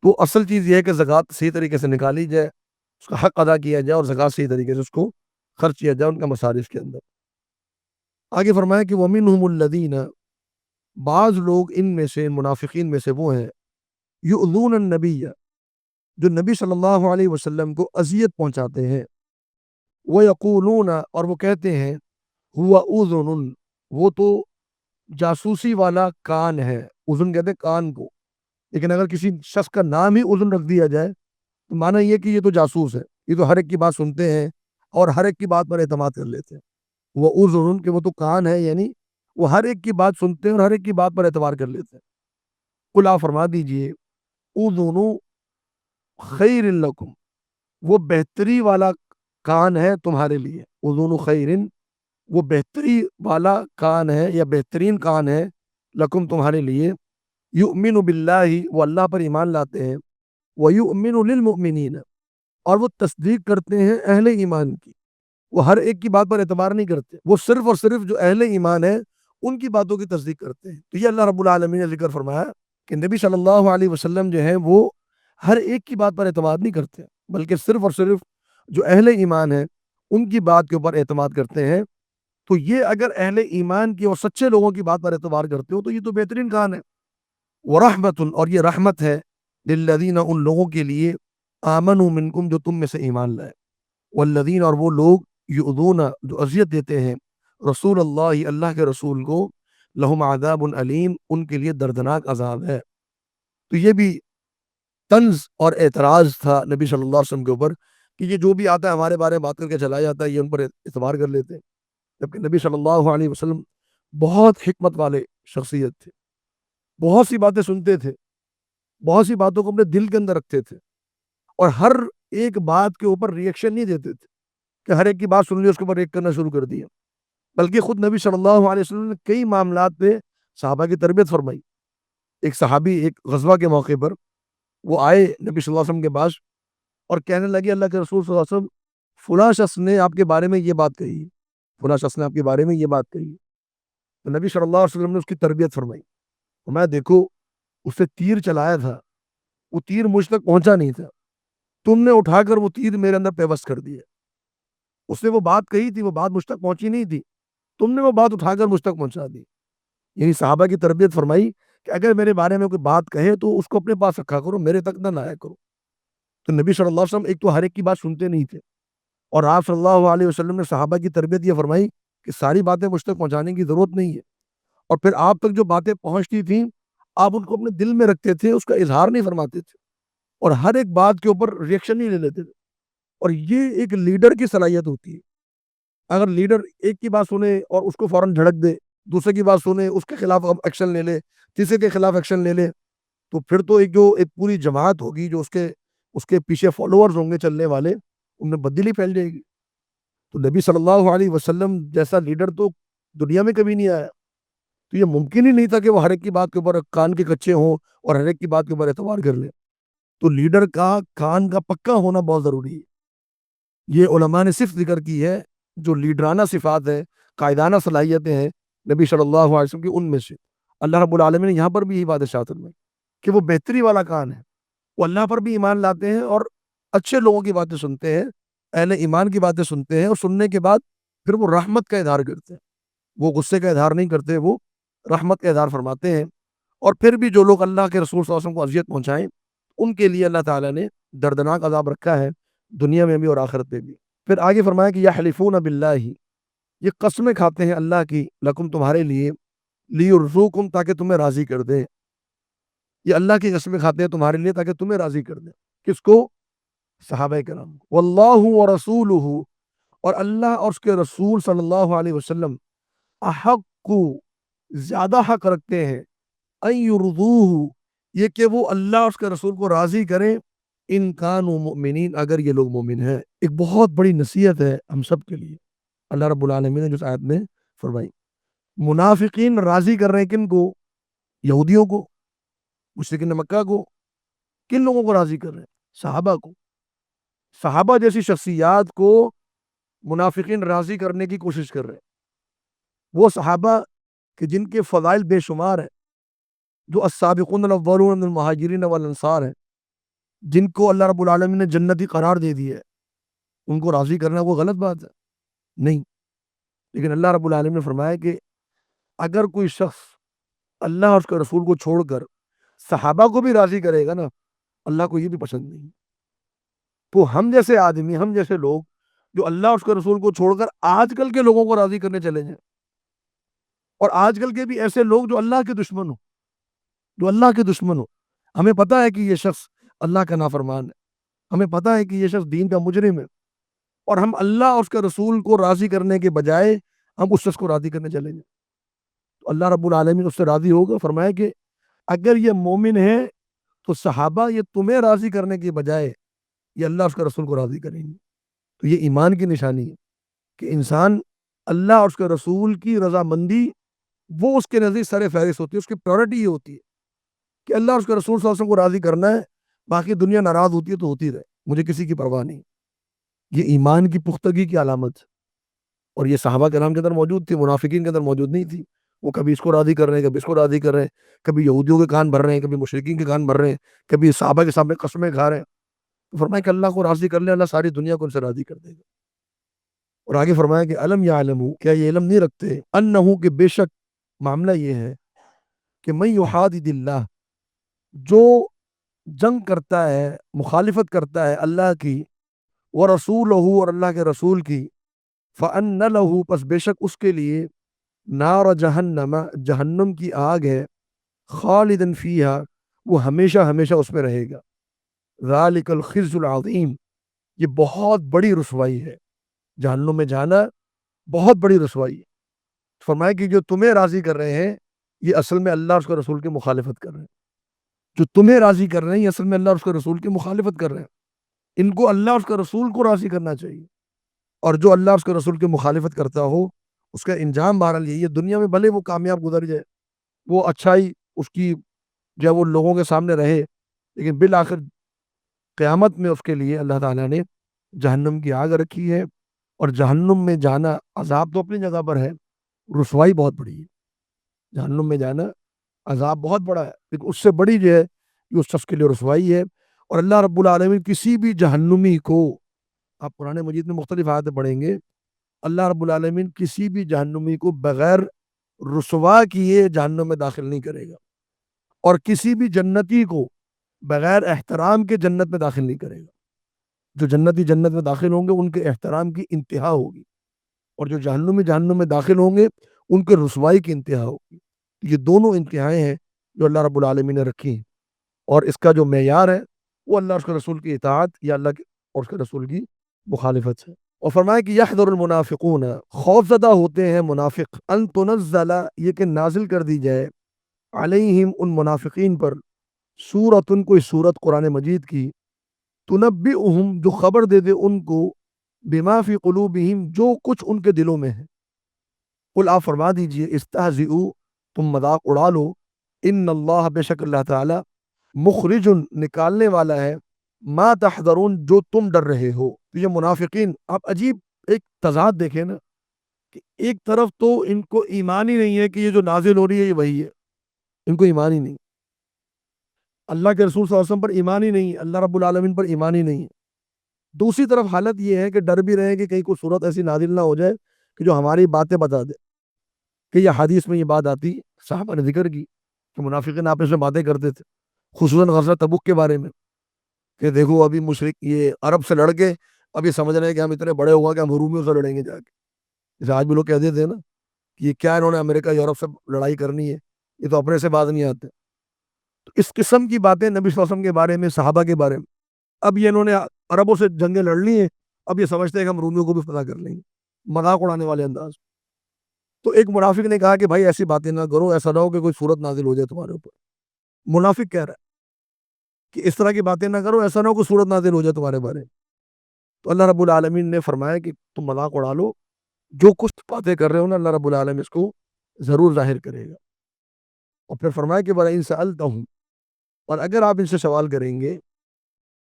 تو اصل چیز یہ ہے کہ زکوٰۃ صحیح طریقے سے نکالی جائے، اس کا حق ادا کیا جائے، اور زکوٰۃ صحیح طریقے سے اس کو خرچ کیا جائے ان کا مصارف کے اندر۔ آگے فرمایا کہ وَمِنْهُمُ الَّذِينَ، بعض لوگ ان میں سے، منافقین میں سے وہ ہیں، یؤذون النبی، جو نبی صلی اللہ علیہ وسلم کو اذیت پہنچاتے ہیں، وَيَقُولُونَ، اور وہ کہتے ہیں، ہوا اذن، وہ تو جاسوسی والا کان ہے۔ اذن کہتے ہیں کان کو، لیکن اگر کسی شخص کا نام ہی اذن رکھ دیا جائے تو معنی یہ کہ یہ تو جاسوس ہے، یہ تو ہر ایک کی بات سنتے ہیں اور ہر ایک کی بات پر اعتماد کر لیتے ہیں۔ وہ اذن کہ وہ تو کان ہے، یعنی وہ ہر ایک کی بات سنتے ہیں اور ہر ایک کی بات پر اعتبار کر لیتے ہیں۔ قل آپ فرما دیجئے، اذن خیر لکم، وہ بہتری والا کان ہے تمہارے لیے۔ اذن خیر، وہ بہتری والا کان ہے یا بہترین کان ہے، لکم تمہارے لیے، یؤمن باللہ، وہ اللہ پر ایمان لاتے ہیں، ویؤمن للمؤمنین، اور وہ تصدیق کرتے ہیں اہل ایمان کی۔ وہ ہر ایک کی بات پر اعتبار نہیں کرتے، وہ صرف اور صرف جو اہل ایمان ہے ان کی باتوں کی تصدیق کرتے ہیں۔ تو یہ اللہ رب العالمین نے ذکر فرمایا کہ نبی صلی اللہ علیہ وسلم جو ہیں وہ ہر ایک کی بات پر اعتماد نہیں کرتے، بلکہ صرف اور صرف جو اہل ایمان ہیں ان کی بات کے اوپر اعتماد کرتے ہیں۔ تو یہ اگر اہل ایمان کی اور سچے لوگوں کی بات پر اعتبار کرتے ہو تو یہ تو بہترین کان ہے۔ وَرَحْمَةٌ، اور یہ رحمت ہے، لِلَّذِينَ، ان لوگوں کے لیے، آمنوا منکم، جو تم میں سے ایمان لائے، والذین، اور وہ لوگ، یؤذون، جو اذیت دیتے ہیں، رسول اللہ، اللہ کے رسول کو، لہم عذاب علیم، ان کے لیے دردناک عذاب ہے۔ تو یہ بھی طنز اور اعتراض تھا نبی صلی اللہ علیہ وسلم کے اوپر کہ یہ جو بھی آتا ہے ہمارے بارے میں بات کر کے چلا جاتا ہے، یہ ان پر اعتبار کر لیتے ہیں، جبکہ نبی صلی اللہ علیہ وسلم بہت حکمت والے شخصیت تھے، بہت سی باتیں سنتے تھے، بہت سی باتوں کو اپنے دل کے اندر رکھتے تھے، اور ہر ایک بات کے اوپر ریئیکشن نہیں دیتے تھے کہ ہر ایک کی بات سن لی اس کے اوپر ریئیکٹ کرنا شروع کر دیا، بلکہ خود نبی صلی اللہ علیہ وسلم نے کئی معاملات پہ صحابہ کی تربیت فرمائی۔ ایک صحابی ایک غزوہ کے موقع پر وہ آئے نبی صلی اللہ علیہ وسلم کے پاس اور کہنے لگے اللہ کے رسول صلی اللہ علیہ وسلم فلاں شخص نے آپ کے بارے میں یہ بات کہی ہے، فلاں شخص نے آپ کے بارے میں یہ بات کہی ہے۔ تو نبی صلی اللہ علیہ وسلم نے اس کی تربیت فرمائی، میں دیکھو اس نے تیر چلایا تھا، وہ تیر مجھ تک پہنچا نہیں تھا، تم نے اٹھا کر وہ تیر میرے اندر پیوست کر دیا، اس نے وہ بات کہی تھی، وہ بات مجھ تک پہنچی نہیں تھی، تم نے وہ بات اٹھا کر مجھ تک پہنچا دی۔ یعنی صحابہ کی تربیت فرمائی کہ اگر میرے بارے میں کوئی بات کہے تو اس کو اپنے پاس رکھا کرو، میرے تک نہ لایا کرو۔ تو نبی صلی اللہ علیہ وسلم ایک تو ہر ایک کی بات سنتے نہیں تھے، اور آپ صلی اللہ علیہ وسلم نے صحابہ کی تربیت یہ فرمائی کہ ساری باتیں مجھ تک پہنچانے کی ضرورت نہیں ہے، اور پھر آپ تک جو باتیں پہنچتی تھیں آپ ان کو اپنے دل میں رکھتے تھے، اس کا اظہار نہیں فرماتے تھے، اور ہر ایک بات کے اوپر ریئیکشن نہیں لے لیتے تھے۔ اور یہ ایک لیڈر کی صلاحیت ہوتی ہے، اگر لیڈر ایک کی بات سنے اور اس کو فوراً جھڑک دے، دوسرے کی بات سنے اس کے خلاف ایکشن لے لے، تیسرے کے خلاف ایکشن لے لے، تو پھر تو ایک پوری جماعت ہوگی جو اس کے پیچھے فالوورز ہوں گے چلنے والے، ان میں بدلی پھیل جائے گی۔ تو نبی صلی اللہ علیہ وسلم جیسا لیڈر تو دنیا میں کبھی نہیں آیا، تو یہ ممکن ہی نہیں تھا کہ وہ ہر ایک کی بات کے اوپر کان کے کچے ہوں اور ہر ایک کی بات کے اوپر اعتبار کر لیں۔ تو لیڈر کا کان کا پکا ہونا بہت ضروری ہے۔ یہ علماء نے صرف ذکر کی ہے جو لیڈرانہ صفات ہیں، قائدانہ صلاحیتیں ہیں نبی صلی اللہ علیہ وسلم کی، ان میں سے اللہ رب العالمین نے یہاں پر بھی یہی بات ارشاد فرمائی کہ وہ بہتری والا کان ہے، وہ اللہ پر بھی ایمان لاتے ہیں اور اچھے لوگوں کی باتیں سنتے ہیں، اہل ایمان کی باتیں سنتے ہیں، اور سننے کے بعد پھر وہ رحمت کا اظہار کرتے ہیں، وہ غصے کا اظہار نہیں کرتے، وہ رحمت کا اظہار فرماتے ہیں۔ اور پھر بھی جو لوگ اللہ کے رسول صلی اللہ علیہ وسلم کو اذیت پہنچائیں ان کے لیے اللہ تعالیٰ نے دردناک عذاب رکھا ہے، دنیا میں بھی اور آخرت میں بھی۔ پھر آگے فرمایا کہ یحلفون باللہ، یہ قسمیں کھاتے ہیں اللہ کی، لکم تمہارے لیے، لیرضوکم تاکہ تمہیں راضی کر دے، یہ اللہ کی قسمیں کھاتے ہیں تمہارے لیے تاکہ تمہیں راضی کر دے۔ کس کو؟ صحابہ کرام۔ واللہ ورسولہ، اور اللہ اور اس کے رسول صلی اللہ علیہ وسلم احق، زیادہ حق رکھتے ہیں، ان یرضوہ، یہ کہ وہ اللہ اور اس کے رسول کو راضی کریں، ان کانوا مؤمنین، اگر یہ لوگ مومن ہیں۔ ایک بہت بڑی نصیحت ہے ہم سب کے لیے اللہ رب العالمین نے جو اس آیت میں فرمائی۔ منافقین راضی کر رہے ہیں کن کو؟ یہودیوں کو، مشرکین مکہ کو۔ کن لوگوں کو راضی کر رہے ہیں؟ صحابہ کو۔ صحابہ جیسی شخصیات کو منافقین راضی کرنے کی کوشش کر رہے ہیں، وہ صحابہ کہ جن کے فضائل بے شمار ہیں، جو السابقون الاولون من المہاجرین والانصار ہیں، جن کو اللہ رب العالمین نے جنتی قرار دے دی ہے، ان کو راضی کرنا وہ غلط بات ہے؟ نہیں، لیکن اللہ رب العالمین نے فرمایا کہ اگر کوئی شخص اللہ اور اس کے رسول کو چھوڑ کر صحابہ کو بھی راضی کرے گا نا، اللہ کو یہ بھی پسند نہیں۔ تو ہم جیسے آدمی، ہم جیسے لوگ جو اللہ اور اس کے رسول کو چھوڑ کر آج کل کے لوگوں کو راضی کرنے چلے جائیں، اور آج کل کے بھی ایسے لوگ جو اللہ کے دشمن ہو، جو اللہ کے دشمن ہو، ہمیں پتہ ہے کہ یہ شخص اللہ کا نافرمان ہے، ہمیں پتہ ہے کہ یہ شخص دین کا مجرم ہے، اور ہم اللہ اور اس کے رسول کو راضی کرنے کے بجائے ہم اس شخص کو راضی کرنے چلیں گے، تو اللہ رب العالمین اس سے راضی ہوگا۔ فرمایا کہ اگر یہ مومن ہے تو صحابہ یہ تمہیں راضی کرنے کے بجائے یہ اللہ اور اس کے رسول کو راضی کریں گے۔ تو یہ ایمان کی نشانی ہے کہ انسان اللہ اور اس کے رسول کی رضامندی وہ اس کے نزدیک سر فہرست ہوتی ہے، اس کی پریورٹی یہ ہوتی ہے کہ اللہ اور اس کے رسول صلی اللہ علیہ وسلم کو راضی کرنا ہے، باقی دنیا ناراض ہوتی ہے تو ہوتی رہے، مجھے کسی کی پرواہ نہیں۔ یہ ایمان کی پختگی کی علامت، اور یہ صحابہ کرام کے اندر موجود تھی، منافقین کے اندر موجود نہیں تھی۔ وہ کبھی اس کو راضی کر رہے ہیں، کبھی اس کو راضی کر رہے ہیں، کبھی یہودیوں کے کان بھر رہے ہیں، کبھی مشرکین کے کان بھر رہے ہیں، کبھی صحابہ کے سامنے قسمیں کھا رہے ہیں۔ تو فرمایا کہ اللہ کو راضی کر لیں، اللہ ساری دنیا کو ان سے راضی کر دے گا۔ اور آگے فرمایا کہ الم یعلموا، کیا یہ علم نہیں رکھتے، انہو، کہ بے شک معاملہ یہ ہے کہ من یحادد اللہ، جو جنگ کرتا ہے، مخالفت کرتا ہے اللہ کی، ورسولہ، اور اللہ کے رسول کی، فَأَنَّ لَهُ، پس بے شک اس کے لیے، نار جہنم، جہنم کی آگ ہے، خالدن فیہا، وہ ہمیشہ ہمیشہ اس میں رہے گا۔ ذالک الخزي العظیم، یہ بہت بڑی رسوائی ہے، جہنم میں جانا بہت بڑی رسوائی ہے۔ فرمایا کہ جو تمہیں راضی کر رہے ہیں یہ اصل میں اللہ اور اس کے رسول کی مخالفت کر رہے ہیں، جو تمہیں راضی کر رہے ہیں یہ اصل میں اللہ اور اس کے رسول کی مخالفت کر رہے ہیں۔ ان کو اللہ اور اس کے رسول کو راضی کرنا چاہیے، اور جو اللہ اور اس کے رسول کی مخالفت کرتا ہو اس کا انجام بہرحال یہی ہے، دنیا میں بھلے وہ کامیاب گزر جائے، وہ اچھائی اس کی جو وہ لوگوں کے سامنے رہے، لیکن بالآخر قیامت میں اس کے لیے اللہ تعالیٰ نے جہنم کی آگ رکھی ہے، اور جہنم میں جانا عذاب تو اپنی جگہ پر ہے، رسوائی بہت بڑی ہے۔ جہنم میں جانا عذاب بہت بڑا ہے، لیکن اس سے بڑی جو ہے یہ اس شخص کے لیے رسوائی ہے۔ اور اللہ رب العالمین کسی بھی جہنمی کو، آپ قرآن مجید میں مختلف آیتیں پڑھیں گے، اللہ رب العالمین کسی بھی جہنمی کو بغیر رسوا کیے جہنم میں داخل نہیں کرے گا، اور کسی بھی جنتی کو بغیر احترام کے جنت میں داخل نہیں کرے گا۔ جو جنتی جنت میں داخل ہوں گے ان کے احترام کی انتہا ہوگی، اور جو جہنمی جہنم میں داخل ہوں گے ان کے رسوائی کی انتہا ہوگی۔ یہ دونوں انتہائیں ہیں جو اللہ رب العالمین نے رکھی ہیں، اور اس کا جو معیار ہے وہ اللہ اور اس کے رسول کی اطاعت یا اللہ اور اس کے رسول کی مخالفت ہے۔ اور فرمایا کہ یحذر المنافقون، خوف زدہ ہوتے ہیں منافق، ان تنزل، یہ کہ نازل کر دی جائے، علیہم، ان منافقین پر، سورتن، کوئی سورت قرآن مجید کی، تنبئہم، جو خبر دے دے ان کو، بما فی قلوبہم، جو کچھ ان کے دلوں میں ہے۔ قل، آپ فرما دیجئے، استہزئوا، تم مذاق اڑا لو، ان اللہ، بے شک اللہ تعالی، مخرج، نکالنے والا ہے، ما تحذرون، جو تم ڈر رہے ہو۔ تو یہ منافقین، آپ عجیب ایک تضاد دیکھیں نا، کہ ایک طرف تو ان کو ایمان ہی نہیں ہے کہ یہ جو نازل ہو رہی ہے یہ وہی ہے، ان کو ایمان ہی نہیں، اللہ کے رسول صلی اللہ علیہ وسلم پر ایمان ہی نہیں، اللہ رب العالمین پر ایمان ہی نہیں ہے۔ دوسری طرف حالت یہ ہے کہ ڈر بھی رہے کہ کہیں کوئی صورت ایسی نازل نہ ہو جائے کہ جو ہماری باتیں بتا دے، کہ یہ حدیث میں یہ بات آتی، صحابہ نے ذکر کی کہ منافقین آپس میں باتیں کرتے تھے، خصوصاً غزوہ تبوک کے بارے میں، کہ دیکھو ابھی مشرک یہ عرب سے لڑ کے اب یہ سمجھ رہے ہیں کہ ہم اتنے بڑے ہوا کہ ہم رومیوں سے لڑیں گے جا کے، جیسے آج بھی لوگ کہتے تھے نا کہ یہ کیا انہوں نے امریکہ یورپ سے لڑائی کرنی ہے، یہ تو اپنے سے باز نہیں آتے۔ تو اس قسم کی باتیں نبی صلی اللہ علیہ وسلم کے بارے میں، صحابہ کے بارے میں، اب یہ انہوں نے عربوں سے جنگیں لڑ لی ہیں، اب یہ سمجھتے ہیں کہ ہم رومیوں کو بھی فتح کر لیں گے، مذاق اڑانے والے انداز۔ تو ایک منافق نے کہا کہ بھائی ایسی باتیں نہ کرو، ایسا نہ ہو کہ کوئی صورت نازل ہو جائے تمہارے اوپر۔ منافق کہہ رہا ہے کہ اس طرح کی باتیں نہ کرو، ایسا نہ ہو کہ صورت نازل ہو جائے تمہارے بارے۔ تو اللہ رب العالمین نے فرمایا کہ تم مذاق اڑا لو، جو کچھ باتیں کر رہے ہو نا اللہ رب العالمین اس کو ضرور ظاہر کرے گا۔ اور پھر فرمایا کہ وَلَئِن سَأَلْتَهُمْ، اور اگر آپ ان سے سوال کریں گے،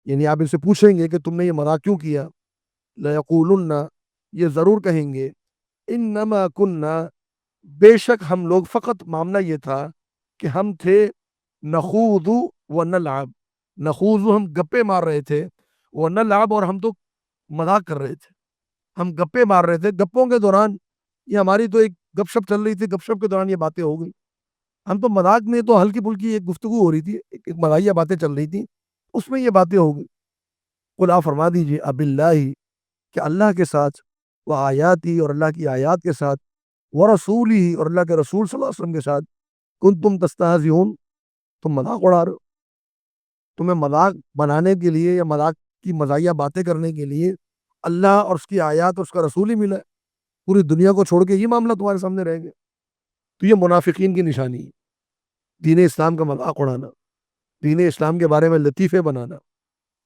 یعنی آپ ان سے پوچھیں گے کہ تم نے یہ مذاق کیوں کیا، لَيَقُولُنَّ، یہ ضرور کہیں گے، اِنَّمَا كُنَّا، بے شک ہم لوگ، فقط معاملہ یہ تھا کہ ہم تھے، نخوض ونلعب، نخوض، ہم گپے مار رہے تھے، ونلعب، اور ہم تو مذاق کر رہے تھے، ہم گپے مار رہے تھے، گپوں کے دوران یہ ہماری تو ایک گپ شپ چل رہی تھی، گپ شپ کے دوران یہ باتیں ہو گئی، ہم تو مذاق میں تو ہلکی پھلکی ایک گفتگو ہو رہی تھی، ایک مزاحیہ باتیں چل رہی تھیں، اس میں یہ باتیں ہو گئی۔ قل، آپ فرما دیجئے، اب اللہ، کہ اللہ کے ساتھ، وہ آیاتی، اور اللہ کی آیات کے ساتھ، ورسولی، اور اللہ کے رسول صلی اللہ علیہ وسلم کے ساتھ، کنتم تستہزئون، تم مذاق اڑا رہے ہو۔ تمہیں مذاق بنانے کے لیے یا مذاق کی مزاحیہ باتیں کرنے کے لیے اللہ اور اس کی آیات اور اس کا رسول ہی ملا ہے، پوری دنیا کو چھوڑ کے یہ معاملہ تمہارے سامنے رہ گیا۔ تو یہ منافقین کی نشانی ہے، دین اسلام کا مذاق اڑانا، دین اسلام کے بارے میں لطیفے بنانا،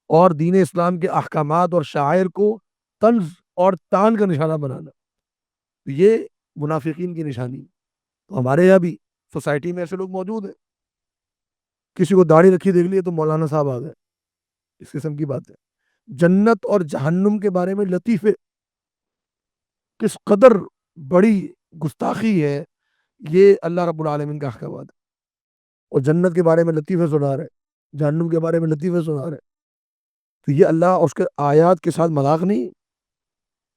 اور دین اسلام کے احکامات اور شعائر کو طنز اور تان کا نشانہ بنانا، تو یہ منافقین کی نشانی ہے۔ تو ہمارے یہاں بھی سوسائٹی میں ایسے لوگ موجود ہیں، کسی کو داڑھی رکھی دیکھ لیے تو مولانا صاحب آ گئے، اس قسم کی بات ہے۔ جنت اور جہنم کے بارے میں لطیفے، کس قدر بڑی گستاخی ہے یہ اللہ رب العالمین کا احکامات ہے، اور جنت کے بارے میں لطیفے سنا رہے، جہنم کے بارے میں لطیفے سنا رہے، تو یہ اللہ اور اس کے آیات کے ساتھ مذاق نہیں۔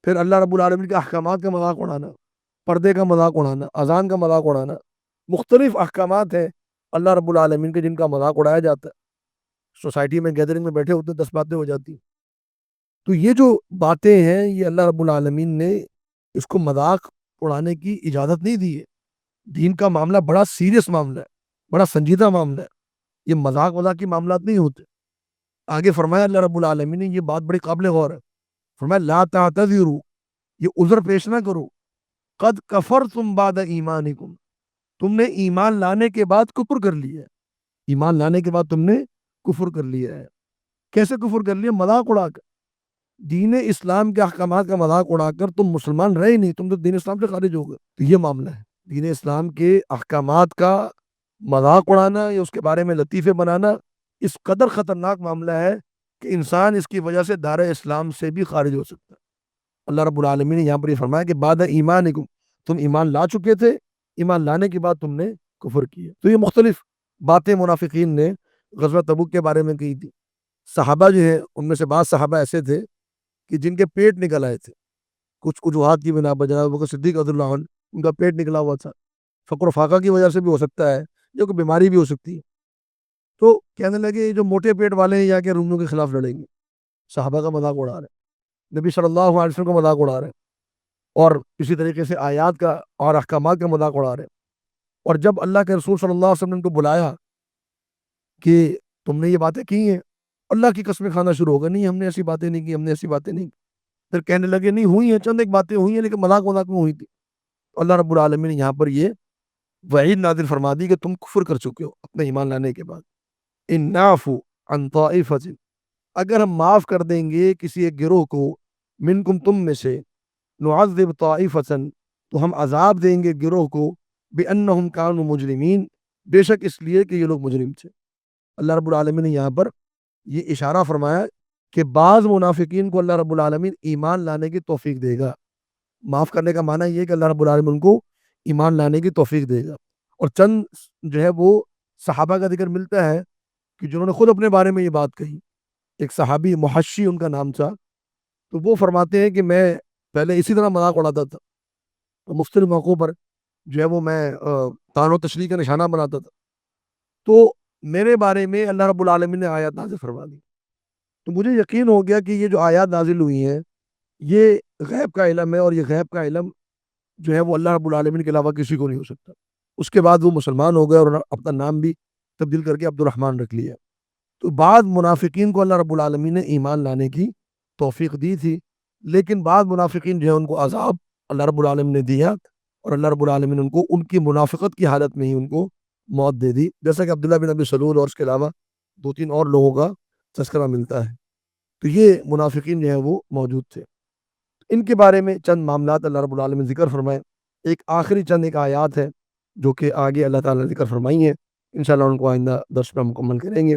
پھر اللہ رب العالمین کے احکامات کا مذاق اڑانا، پردے کا مذاق اڑانا، اذان کا مذاق اڑانا، مختلف احکامات ہیں اللہ رب العالمین کے جن کا مذاق اڑایا جاتا ہے۔ سوسائٹی میں گیدرنگ میں بیٹھے ہوتے 10 باتیں ہو جاتی ہیں، تو یہ جو باتیں ہیں یہ اللہ رب العالمین نے اس کو مذاق اڑانے کی اجازت نہیں دی ہے۔ دین کا معاملہ بڑا سیریس معاملہ ہے، بڑا سنجیدہ معاملہ ہے، یہ مذاق کی معاملات نہیں ہوتے۔ آگے فرمایا اللہ رب العالمین نے، یہ بات بڑی قابل غور ہے، فرمایا لا تعتذروا، یہ عذر پیش نہ کرو، قد کفرتم بعد ایمانکم، تم نے ایمان لانے کے بعد کفر کر لیا ہے، ایمان لانے کے بعد تم نے کفر کر لیا ہے۔ کیسے کفر کر لیا؟ مذاق اڑا کر، دین اسلام کے احکامات کا مذاق اڑا کر تم مسلمان رہے نہیں، تم تو دین اسلام سے خارج ہو گئے۔ تو یہ معاملہ ہے، دین اسلام کے احکامات کا مذاق اڑانا یا اس کے بارے میں لطیفے بنانا اس قدر خطرناک معاملہ ہے کہ انسان اس کی وجہ سے دار اسلام سے بھی خارج ہو سکتا ہے۔ اللہ رب العالمین نے یہاں پر یہ فرمایا کہ بعد ایمانکم، تم ایمان لا چکے تھے، ایمان لانے کے بعد تم نے کفر کیا۔ تو یہ مختلف باتیں منافقین نے غزوہ تبوک کے بارے میں کی تھی۔ صحابہ جو ہیں ان میں سے بعض صحابہ ایسے تھے کہ جن کے پیٹ نکل آئے تھے، کچھ وجوہات کی بنا پر، جناب ابوبکر صدیق رضی اللہ عنہ ان کا پیٹ نکلا ہوا تھا، فقر و فاقہ کی وجہ سے بھی ہو سکتا ہے، جو کہ بیماری بھی ہو سکتی ہے۔ تو کہنے لگے یہ جو موٹے پیٹ والے ہیں یا کہ رومیوں کے خلاف لڑیں گے، صحابہ کا مذاق اڑا رہے ہیں، نبی صلی اللہ علیہ وسلم کا مذاق اڑا رہے ہیں، اور اسی طریقے سے آیات کا اور احکامات کا مذاق اڑا رہے ہیں۔ اور جب اللہ کے رسول صلی اللہ علیہ وسلم نے ان کو بلایا کہ تم نے یہ باتیں کی ہیں، اللہ کی قسمیں کھانا شروع ہو گئے، نہیں ہم نے ایسی باتیں نہیں کی، ہم نے ایسی باتیں نہیں کی۔ پھر کہنے لگے نہیں ہوئی ہیں، چند ایک باتیں ہوئی ہیں لیکن مذاق میں ہوئی تھی۔ اللہ رب العالمین نے یہاں پر یہ وعید نازل فرما دی کہ تم کفر کر چکے ہو اپنے ایمان لانے کے بعد۔ ان نعفو عن طائفۃ، اگر ہم معاف کر دیں گے کسی ایک گروہ کو، منکم تم میں سے، نعذب طائفۃ، تو ہم عذاب دیں گے گروہ کو، بانہم کانوا مجرمین، بے شک اس لیے کہ یہ لوگ مجرم تھے۔ اللہ رب العالمین نے یہاں پر یہ اشارہ فرمایا کہ بعض منافقین کو اللہ رب العالمین ایمان لانے کی توفیق دے گا۔ معاف کرنے کا معنی یہ ہے کہ اللہ رب العالمین ان کو ایمان لانے کی توفیق دے گا۔ اور چند جو ہے وہ صحابہ کا ذکر ملتا ہے کہ جنہوں نے خود اپنے بارے میں یہ بات کہی۔ ایک صحابی محشی ان کا نام تھا، تو وہ فرماتے ہیں کہ میں پہلے اسی طرح مذاق اڑاتا تھا، مختلف موقعوں پر جو ہے وہ میں طعن و تشریح کا نشانہ بناتا تھا، تو میرے بارے میں اللہ رب العالمین نے آیات نازل فرما دی۔ تو مجھے یقین ہو گیا کہ یہ جو آیات نازل ہوئی ہیں یہ غیب کا علم ہے، اور یہ غیب کا علم جو ہے وہ اللہ رب العالمین کے علاوہ کسی کو نہیں ہو سکتا۔ اس کے بعد وہ مسلمان ہو گئے اور اپنا نام بھی تبدیل کر کے عبد الرحمن رکھ لیا۔ تو بعض منافقین کو اللہ رب العالمین نے ایمان لانے کی توفیق دی تھی، لیکن بعض منافقین جو ہے ان کو عذاب اللہ رب العالمین نے دیا، اور اللہ رب العالمین ان کو ان کی منافقت کی حالت میں ہی ان کو موت دے دی، جیسا کہ عبداللہ بن ابی سلول اور اس کے علاوہ 2-3 اور لوگوں کا تذکرہ ملتا ہے۔ تو یہ منافقین جو ہیں وہ موجود تھے۔ ان کے بارے میں چند معاملات اللہ رب العالمین ذکر فرمائے۔ ایک آخری چند ایک آیات ہے جو کہ آگے اللہ تعالیٰ نے ذکر فرمائی ہیں، انشاءاللہ ان کو آئندہ درس میں مکمل کریں گے۔